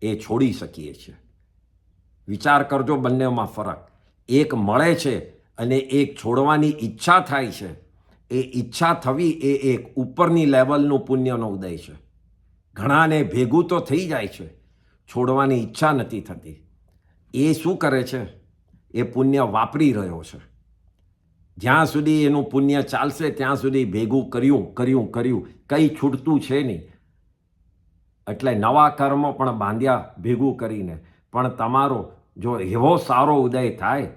એ છોડી શકીએ છીએ. વિચાર કરજો બંનેમાં ફરક. એક મળે છે અને એક છોડવાની ઈચ્છા થાય છે. એ ઈચ્છા થવી એ એક ઉપરની લેવલનું પુણ્યનો ઉદય છે. ઘણાને ભેગું તો થઈ જાય છે, છોડવાની ઈચ્છા નથી થતી. એ શું કરે છે? એ પુણ્ય વાપરી રહ્યો છે. જ્યાં સુધી એનું પુણ્ય ચાલશે ત્યાં સુધી ભેગું કર્યું, કંઈ છૂટતું છે નહીં. એટલે નવા કર્મ પણ બાંધ્યા ભેગું કરીને. પણ તમારો જો એવો સારો ઉદય થાય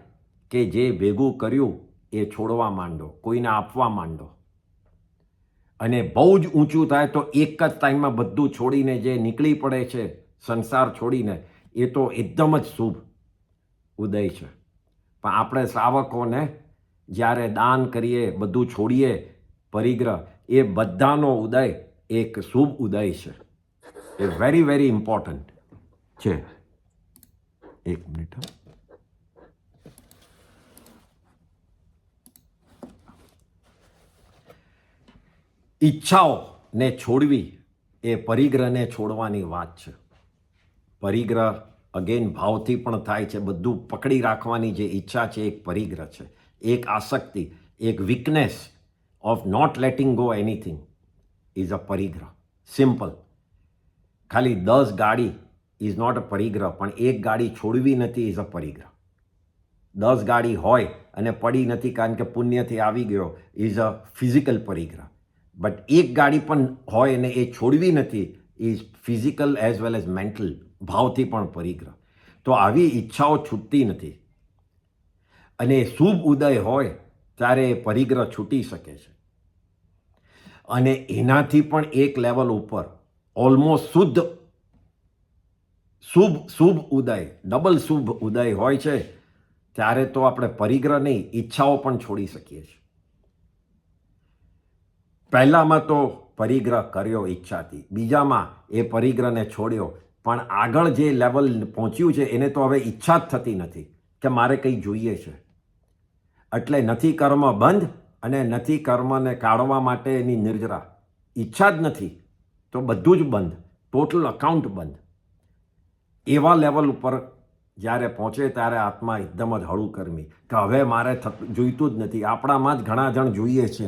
કે જે ભેગું કર્યું એ છોડવા માંડો, કોઈને આપવા માંડો, અને બહુ જ ઊંચું થાય તો એક જ ટાઈમમાં બધું છોડીને જે નીકળી પડે છે સંસાર છોડીને, એ તો એકદમ જ શુભ ઉદય છે. પણ આપણે શ્રાવકોને જ્યારે દાન કરીએ, બધું છોડીએ, પરિગ્રહ, એ બધાનો ઉદય એક શુભ ઉદય છે. એ વેરી વેરી ઇમ્પોર્ટન્ટ છે. એક મિનિટ. ઈચ્છાઓને છોડવી એ પરિગ્રહને છોડવાની વાત છે. પરિગ્રહ અગેન ભાવથી પણ થાય છે. બધું પકડી રાખવાની જે ઈચ્છા છે એક પરિગ્રહ છે. એક આસક્તિ, એક weakness of not letting go anything is a પરિગ્રહ. સિમ્પલ. ખાલી 10 ગાડી ઇઝ નોટ અ પરિગ્રહ, પણ એક ગાડી છોડવી નથી ઇઝ અ પરિગ્રહ. 10 ગાડી હોય અને પડી નથી કારણ કે પુણ્યથી આવી ગયો ઇઝ અ ફિઝિકલ પરિગ્રહ. બટ એક ગાડી પણ હોય અને એ છોડવી નથી is physical as well as mental, ભાવથી પણ પરિગ્રહ. તો આવી ઈચ્છાઓ છૂટતી નથી. અને શુભ ઉદય હોય ત્યારે એ પરિગ્રહ છૂટી શકે છે. અને એનાથી પણ એક લેવલ ઉપર ઓલમોસ્ટ શુભ ઉદય, ડબલ શુભ ઉદય હોય છે ત્યારે તો આપણે પરિગ્રહ નહીં, ઈચ્છાઓ પણ છોડી શકીએ છીએ. પહેલામાં તો પરિગ્રહ કર્યો ઈચ્છાથી, બીજામાં એ પરિગ્રહને છોડ્યો, પણ આગળ જે લેવલ પહોંચ્યું છે એને તો હવે ઈચ્છા જ થતી નથી કે મારે કંઈ જોઈએ છે. એટલે નથી કર્મ બંધ અને નથી કર્મને કાઢવા માટે એની નિર્જરા. ઈચ્છા જ નથી તો બધું જ બંધ, ટોટલ અકાઉન્ટ બંધ. એવા લેવલ ઉપર જ્યારે પહોંચે ત્યારે આત્મા એકદમ જ હળું કરમી કે હવે મારે જોઈતું જ નથી. આપણામાં જ ઘણા જણ જોઈએ છે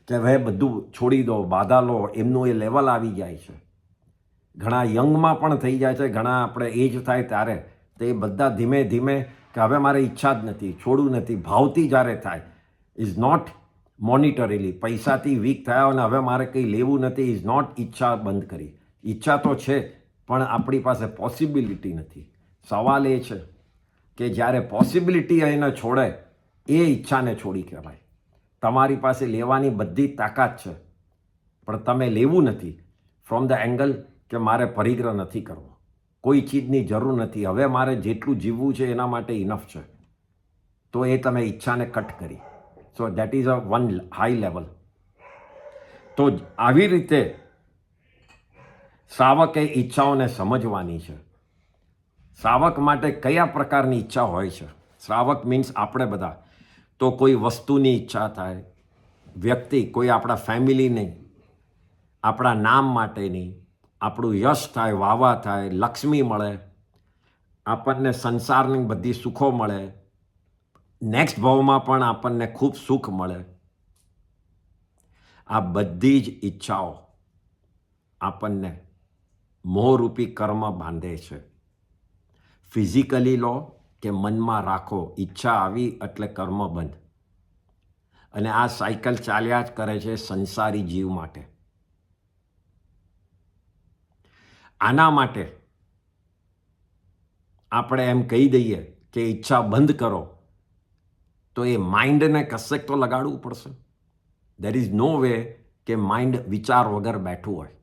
કે હવે બધું છોડી દો, બાધા લો, એમનું એ લેવલ આવી જાય છે. ઘણા યંગમાં પણ થઈ જાય છે, ઘણા આપણે એજ થાય ત્યારે તો એ બધા ધીમે ધીમે કે હવે મારે ઈચ્છા જ નથી, છોડવું નથી, ભાવથી જ્યારે થાય, ઇઝ નોટ મોનિટરીલી, પૈસાથી વીક થયા અને હવે મારે કંઈ લેવું નથી, ઇઝ નોટ ઈચ્છા બંધ કરી. ઈચ્છા તો છે પણ આપણી પાસે પોસિબિલિટી નથી. સવાલ એ છે કે જ્યારે પોસિબિલિટી એને છોડે એ ઈચ્છાને છોડી કહેવાય. તમારી પાસે લેવાની બધી તાકાત છે પણ તમે લેવું નથી ફ્રોમ ધ એંગલ કે મારે પરિગ્રહ નથી કરવો, કોઈ ચીજની જરૂર નથી, હવે મારે જેટલું જીવવું છે એના માટે ઇનફ છે, તો એ તમે ઈચ્છાને કટ કરી. સો that is a one high level. તો આવી રીતે શ્રાવકે ઈચ્છાઓને સમજવાની છે. શ્રાવક માટે કયા પ્રકારની ઈચ્છા હોય છે? શ્રાવક મીન્સ આપણે બધા. તો કોઈ વસ્તુની ઈચ્છા થાય, વ્યક્તિ, કોઈ આપણા ફેમિલીની, આપણા નામ માટેની, આપણું યશ થાય, વાવા થાય, લક્ષ્મી મળે, આપણને સંસારની બધી સુખો મળે, નેક્સ્ટ ભાવમાં પણ આપણને ખૂબ સુખ મળે. આ બધી જ ઈચ્છાઓ આપણને મોહરૂપી કર્મ બાંધે છે. ફિઝિકલી લો કે મનમાં રાખો, ઈચ્છા આવી એટલે કર્મ બંધ. અને આ સાયકલ ચાલ્યા જ કરે છે સંસારી જીવ માટે. આના માટે આપણે એમ કહી દઈએ કે ઈચ્છા બંધ કરો તો એ માઇન્ડને કશેક તો લગાડવું પડશે. દેર ઇઝ નો વે કે માઇન્ડ વિચાર વગર બેઠું હોય.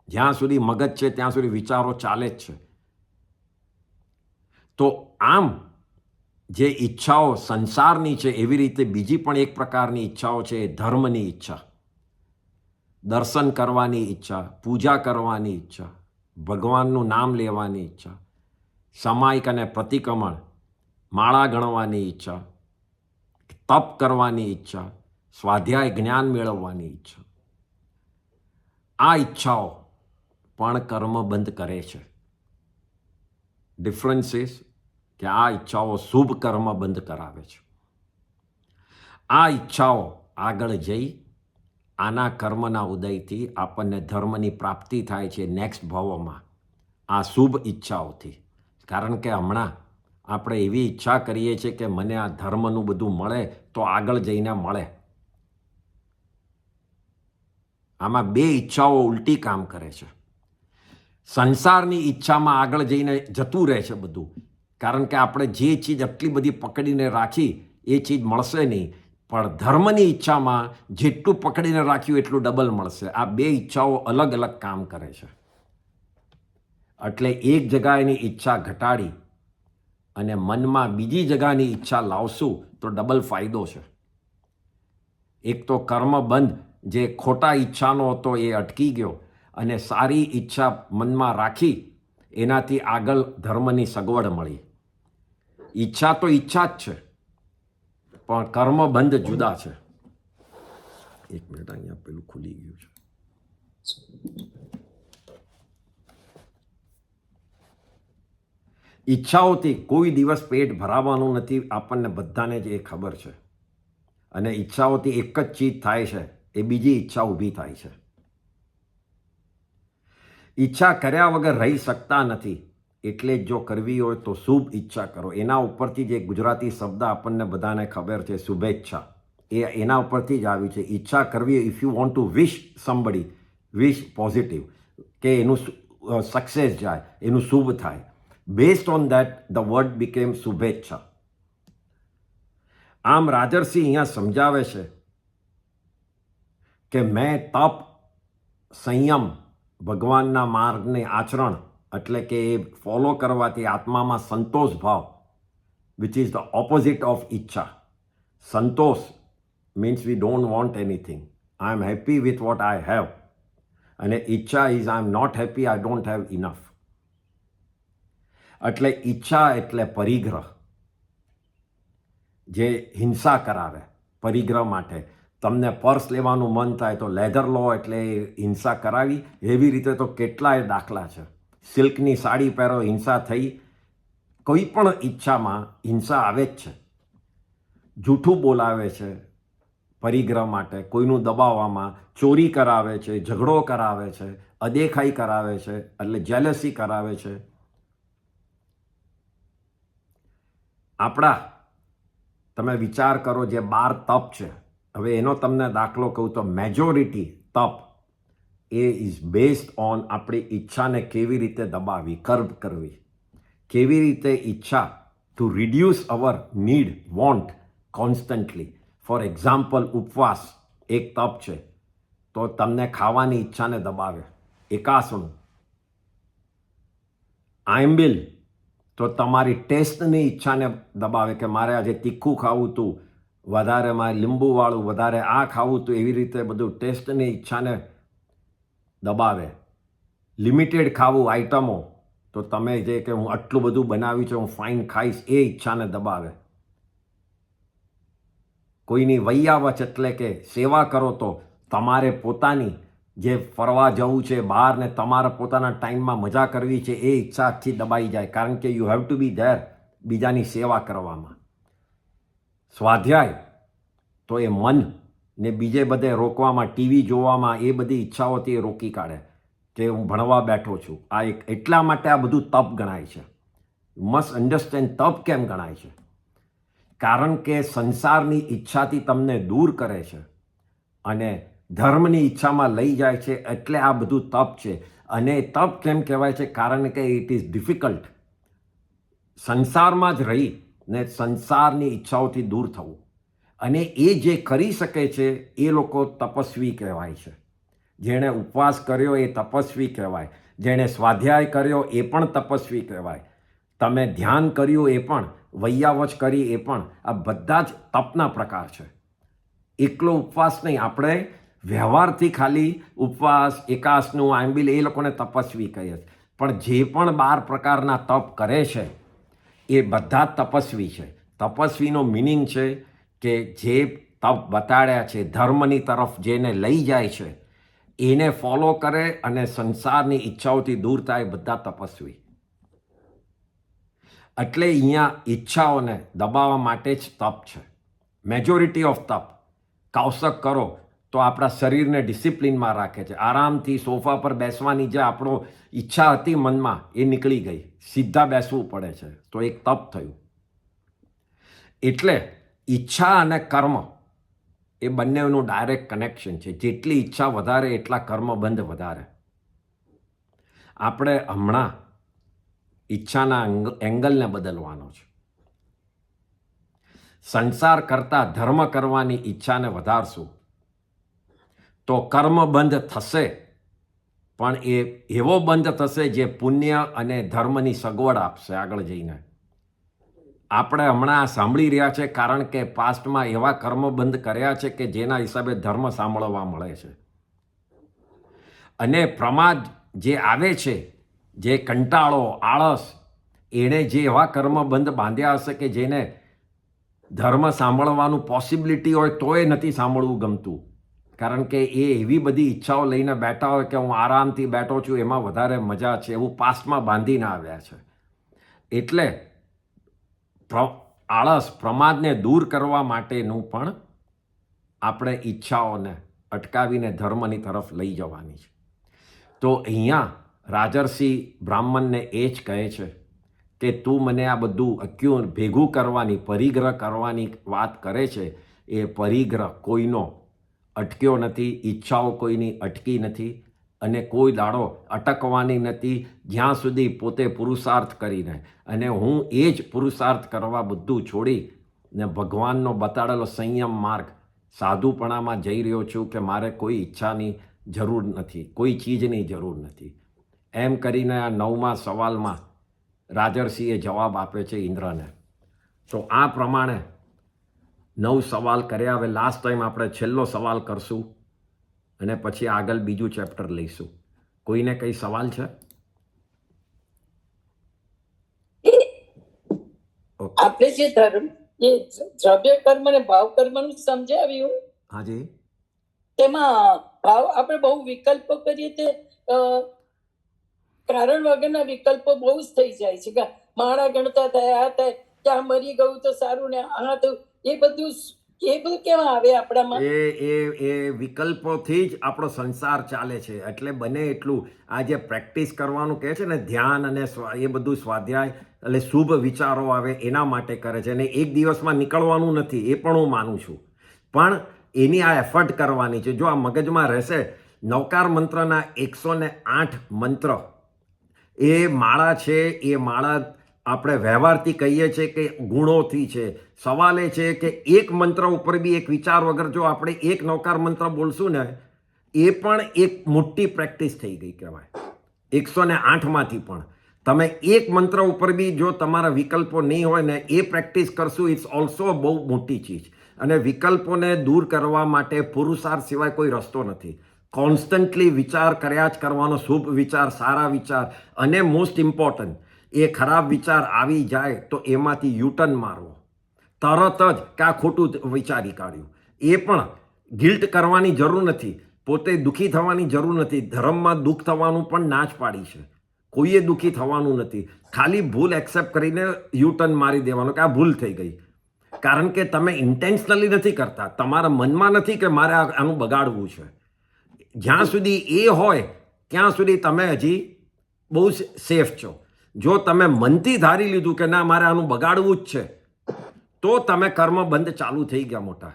જ્યાં સુધી મગજ છે ત્યાં સુધી વિચારો ચાલે જ છે. તો આમ જે ઈચ્છાઓ સંસારની છે એવી રીતે બીજી પણ એક પ્રકારની ઈચ્છાઓ છે, ધર્મની ઈચ્છા, દર્શન કરવાની ઈચ્છા, પૂજા કરવાની ઈચ્છા, ભગવાનનું નામ લેવાની ઈચ્છા, સામાયિક અને પ્રતિક્રમણ, માળા ગણવાની ઈચ્છા, તપ કરવાની ઈચ્છા, સ્વાધ્યાય જ્ઞાન મેળવવાની ઈચ્છા. આ ઈચ્છાઓ પણ કર્મ બંધ કરે છે. ડિફરન્સ ઇઝ કે આ ઈચ્છાઓ શુભ કર્મ બંધ કરાવે છે. આ ઈચ્છાઓ આગળ જઈ આના કર્મના ઉદયથી આપણને ધર્મની પ્રાપ્તિ થાય છે નેક્સ્ટ ભાવોમાં, આ શુભ ઈચ્છાઓથી. કારણ કે હમણાં આપણે એવી ઈચ્છા કરીએ છીએ કે મને આ ધર્મનું બધું મળે તો આગળ જઈને મળે. આમાં બે ઈચ્છાઓ ઉલટી કામ કરે છે. સંસારની ઈચ્છામાં આગળ જઈને જતું રહે છે બધું, કારણ કે આપણે જે ચીજ આટલી બધી પકડીને રાખી એ ચીજ મળશે નહીં, પણ ધર્મની ઈચ્છામાં જેટલું પકડીને રાખ્યું એટલું ડબલ મળશે. આ બે ઈચ્છાઓ અલગ અલગ કામ કરે છે. એટલે એક જગાની ઈચ્છા ઘટાડી અને મનમાં બીજી જગાની ઈચ્છા લાવશું તો ડબલ ફાયદો છે. એક તો કર્મ બંધ, જે ખોટા ઈચ્છાનો હતો એ અટકી ગયો, અને સારી ઈચ્છા મનમાં રાખી એનાથી આગળ ધર્મની સગવડ મળી. ઈચ્છા તો ઈચ્છા જ છે પણ કર્મ બંધ જુદા છે. એક મિનિટ, અહીંયા પેલું ખુલી ગયું છે. ઈચ્છાઓથી કોઈ દિવસ પેટ ભરાવાનું નથી, આપણને બધાને જ એ ખબર છે. અને ઈચ્છાઓથી એક જ ચીજ થાય છે, એ બીજી ઈચ્છા ઊભી થાય છે. ઈચ્છા કર્યા વગર રહી શકતા નથી, એટલે જ જો કરવી હોય તો શુભ ઈચ્છા કરો. એના ઉપરથી જે ગુજરાતી શબ્દ આપણને બધાને ખબર છે, શુભેચ્છા, એ એના ઉપરથી જ આવ્યું છે. ઈચ્છા કરવી, if you want to wish somebody, wish positive, કે એનું સક્સેસ જાય, એનું શુભ થાય. Based on that the word became શુભેચ્છા. આમ રાજર્ષિ અહીંયા સમજાવે છે કે મેં તપ, સંયમ, ભગવાનના માર્ગને આચરણ એટલે કે એ ફોલો કરવાથી આત્મામાં સંતોષ ભાવ, which is the opposite of ઈચ્છા. સંતોષ means we don't want anything. I am happy with what I have. અને ઈચ્છા is I am not happy, I don't have enough. એટલે ઈચ્છા એટલે પરિગ્રહ, જે હિંસા કરાવે. પરિગ્રહ માટે તમને પર્સ લેવાનું મન થાય તો લેધર લો, એટલે હિંસા કરાવી. એવી રીતે તો કેટલાય દાખલા છે. સિલ્કની સાડી પહેરો, હિંસા થઈ. કોઈ પણ ઈચ્છામાં હિંસા આવે જ છે. જૂઠું બોલાવે છે પરિગ્રહ માટે, કોઈનું દબાવવામાં, ચોરી કરાવે છે, ઝઘડો કરાવે છે, અદેખાઈ કરાવે છે, એટલે જેલસી કરાવે છે. આપણા તમે વિચાર કરો, જે 12 તપ છે, હવે એનો તમને દાખલો કહું તો મેજોરિટી તપ એ ઇઝ બેઝડ ઓન આપણી ઈચ્છાને કેવી રીતે દબાવી, કર્બ કરવી. કેવી રીતે ઈચ્છા to reduce our need, want constantly. For example, ઉપવાસ એક તપ છે, તો તમને ખાવાની ઈચ્છાને દબાવે. એકાસન. આયંબિલ તો તમારી ટેસ્ટની ઈચ્છાને દબાવે કે મારે આજે તીખું ખાવું હતું, વધારે મારે લીંબુવાળું, વધારે આ ખાવું હતું. એવી રીતે બધું ટેસ્ટની ઈચ્છાને દબાવે. લિમિટેડ ખાવું આઈટમો, તો તમે જે કે હું આટલું બધું બનાવ્યું છે, હું ફાઇન ખાઈશ, એ ઈચ્છાને દબાવે. કોઈની વૈયાવચ એટલે કે સેવા કરો, તો તમારે પોતાની જે ફરવા જવું છે બહાર ને તમારા પોતાના ટાઈમમાં મજા કરવી છે, એ ઈચ્છા આખી દબાઈ જાય, કારણ કે you have to be there બીજાની સેવા કરવામાં. સ્વાધ્યાય તો એ મન ને બીજે બધે રોકવામાં, ટીવી જોવામાં, એ બધી ઈચ્છાઓથી એ રોકી કાઢે કે હું ભણવા બેઠો છું. આ એટલા માટે આ બધું તપ ગણાય છે. યુ મસ્ટ અન્ડરસ્ટેન્ડ તપ કેમ ગણાય છે. કારણ કે સંસારની ઈચ્છાથી તમને દૂર કરે છે અને ધર્મની ઈચ્છામાં લઈ જાય છે, એટલે આ બધું તપ છે. અને તપ કેમ કહેવાય છે? કારણ કે ઇટ ઇઝ ડિફિકલ્ટ સંસારમાં જ રહી ને સંસારની ઈચ્છાઓથી દૂર થવું. અને એ જે કરી શકે છે એ લોકો તપસ્વી કહેવાય છે. જેણે ઉપવાસ કર્યો એ તપસ્વી કહેવાય. જેણે સ્વાધ્યાય કર્યો એ પણ તપસ્વી કહેવાય. તમે ધ્યાન કર્યું એ પણ, વૈયાવચ કરી એ પણ, આ બધા જ તપના પ્રકાર છે. એકલો ઉપવાસ નહીં. આપણે વ્યવહારથી ખાલી ઉપવાસ, એકાસનું, આંબિલ એ લોકોને તપસ્વી કહીએ છીએ, પણ જે પણ 12 પ્રકારના તપ કરે છે એ બધા તપસ્વી છે. તપસ્વીનો મિનિંગ છે કે જે તપ બતાડ્યા છે, ધર્મની તરફ જેને લઈ જાય છે, એને ફોલો કરે અને સંસારની ઈચ્છાઓથી દૂર થાય, બધા તપસ્વી. એટલે અહીંયા ઈચ્છાઓને દબાવવા માટે જ તપ છે. મેજોરિટી ઓફ તપ. કૌશક કરો તો આપણા શરીરને ડિસિપ્લિનમાં રાખે છે. આરામથી સોફા પર બેસવાની જે આપણો ઈચ્છા હતી મનમાં, એ નીકળી ગઈ, સીધા બેસવું પડે છે, તો એક તપ થયું. એટલે ઈચ્છા અને કર્મ એ બંનેનું ડાયરેક્ટ કનેક્શન છે. જેટલી ઈચ્છા વધારે એટલા કર્મબંધ વધારે. આપણે હમણાં ઈચ્છાના એંગલને બદલવાનો છે. સંસાર કરતાં ધર્મ કરવાની ઈચ્છાને વધારશું તો કર્મ બંધ થશે, પણ એ એવો બંધ થશે જે પુણ્ય અને ધર્મની સગવડ આપશે આગળ જઈને. આપણે હમણાં સાંભળી રહ્યા છે કારણ કે પાસ્ટમાં એવા કર્મ બંધ કર્યા છે કે જેના હિસાબે ધર્મ સાંભળવા મળે છે. અને પ્રમાદ જે આવે છે, જે કંટાળો, આળસ, એણે જે એવા કર્મ બંધ બાંધ્યા હશે કે જેને ધર્મ સાંભળવાનું પોસિબિલિટી હોય તોય નથી સાંભળવું ગમતું, કારણ કે એ એવી બધી ઈચ્છાઓ લઈને બેઠા હોય કે હું આરામથી બેઠો છું, એમાં વધારે મજા છે, એવું પાસ્ટમાં બાંધીને આવ્યા છે. એટલે આળસ, પ્રમાદને દૂર કરવા માટેનું પણ આપણે ઈચ્છાઓને અટકાવીને ધર્મની તરફ લઈ જવાની છે. તો અહીંયા રાજર્ષિ બ્રાહ્મણને એ જ કહે છે કે તું મને આ બધું ભેગું કરવાની, પરિગ્રહ કરવાની વાત કરે છે. એ પરિગ્રહ કોઈનો અટક્યો નથી, ઈચ્છાઓ કોઈની અટકી નથી, અને કોઈ દાડો અટકવાની નથી જ્યાં સુધી પોતે પુરુષાર્થ કરીને, અને હું એ જ પુરુષાર્થ કરવા બધું છોડી ને ભગવાનનો બતાડેલો સંયમ માર્ગ સાધુપણામાં જઈ રહ્યો છું કે મારે કોઈ ઈચ્છાની જરૂર નથી, કોઈ ચીજની જરૂર નથી. એમ કરીને આ 9મા સવાલમાં રાજર્ષિએ જવાબ આપે છે ઇન્દ્રને. તો આ પ્રમાણે 9 સવાલ કર્યા. હવે લાસ્ટ ટાઈમ આપણે છેલ્લો સવાલ કરશું અને પછી આગળ બીજું ચેપ્ટર લઈશું. કોઈને કંઈ સવાલ છે? આપણે જે ધર્મ એ દ્રવ્ય કર્મ અને ભાવ કર્મનું સમજાવ્યું, હાજી. તેમાં ભાવ આપણે બહુ વિકલ્પો કરીએ તે કારણ વગરના વિકલ્પો બહુ જ થઈ જાય છે કે માણા ગણતા થાય, આ થાય, ત્યાં મરી ગયું તો સારું ને આ તો એ બધું કેવા આવે આપણામાં? એ વિકલ્પોથી જ આપણો સંસાર ચાલે છે. એટલે બને એટલું આ જે પ્રેક્ટિસ કરવાનું કહે છે ને, ધ્યાન અને એ બધું સ્વાધ્યાય, એટલે શુભ વિચારો આવે એના માટે કરે છે. અને એક દિવસમાં નીકળવાનું નથી, એ પણ હું માનું છું, પણ એની આ એફર્ટ કરવાની છે. જો આ મગજમાં રહેશે, નવકાર મંત્રના 108 મંત્ર એ માળા છે. એ માળા આપણે વ્યવહારથી કહીએ છીએ કે ગુણોથી છે. સવાલ એ છે કે એક મંત્ર ઉપર બી એક વિચાર વગર જો આપણે એક નવકાર મંત્ર બોલશું ને, એ પણ એક મોટી પ્રેક્ટિસ થઈ ગઈ કહેવાય. 108માંથી પણ તમે એક મંત્ર ઉપર બી જો તમારા વિકલ્પો નહીં હોય ને, એ પ્રેક્ટિસ કરશું, ઇટ્સ ઓલ્સો બહુ મોટી ચીજ. અને વિકલ્પોને દૂર કરવા માટે પુરુષાર્થ સિવાય કોઈ રસ્તો નથી. કોન્સ્ટન્ટલી વિચાર કર્યા જ કરવાનો, શુભ વિચાર, સારા વિચાર. અને મોસ્ટ ઇમ્પોર્ટન્ટ, એ ખરાબ વિચાર આવી જાય તો એમાંથી યુટર્ન મારવો તરત જ, કે આ ખોટું વિચારી કાઢ્યું. એ પણ ગિલ્ટ કરવાની જરૂર નથી, પોતે દુઃખી થવાની જરૂર નથી. ધર્મમાં દુઃખ થવાનું પણ ના જ પાડી છે. કોઈએ દુઃખી થવાનું નથી. ખાલી ભૂલ એક્સેપ્ટ કરીને યુટર્ન મારી દેવાનો કે આ ભૂલ થઈ ગઈ. કારણ કે તમે ઇન્ટેન્શનલી નથી કરતા, તમારા મનમાં નથી કે મારે આનું બગાડવું છે. જ્યાં સુધી એ હોય ત્યાં સુધી તમે હજી બહુ સેફ છો. જો તમે મનથી ધારી લીધું કે ના મારે આનું બગાડવું જ છે, તો તમે કર્મ બંધ ચાલુ થઈ ગયા મોટા.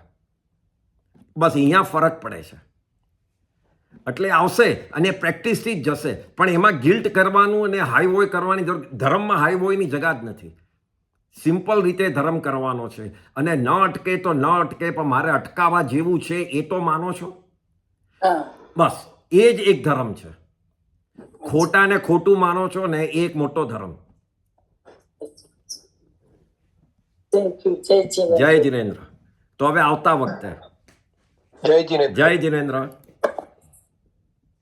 બસ અહીંયા ફરક પડે છે. એટલે આવશે અને પ્રેક્ટિસથી જ જશે. પણ એમાં ગિલ્ટ કરવાનું અને હાઈ વોય કરવાની જરૂર. ધર્મમાં હાઈ વોયની જગા જ નથી. સિમ્પલ રીતે ધર્મ કરવાનો છે. અને ન અટકે તો ન અટકે, પણ મારે અટકાવવા જેવું છે એ તો માનો છો. બસ એ જ એક ધર્મ છે. ખોટાને ખોટું માનો છો ને, એ એક મોટો ધર્મ. જય જિનેન્દ્ર. તો હવે આવતા વખતે જય જીનેન્દ્ર. જય જિનેન્દ્ર.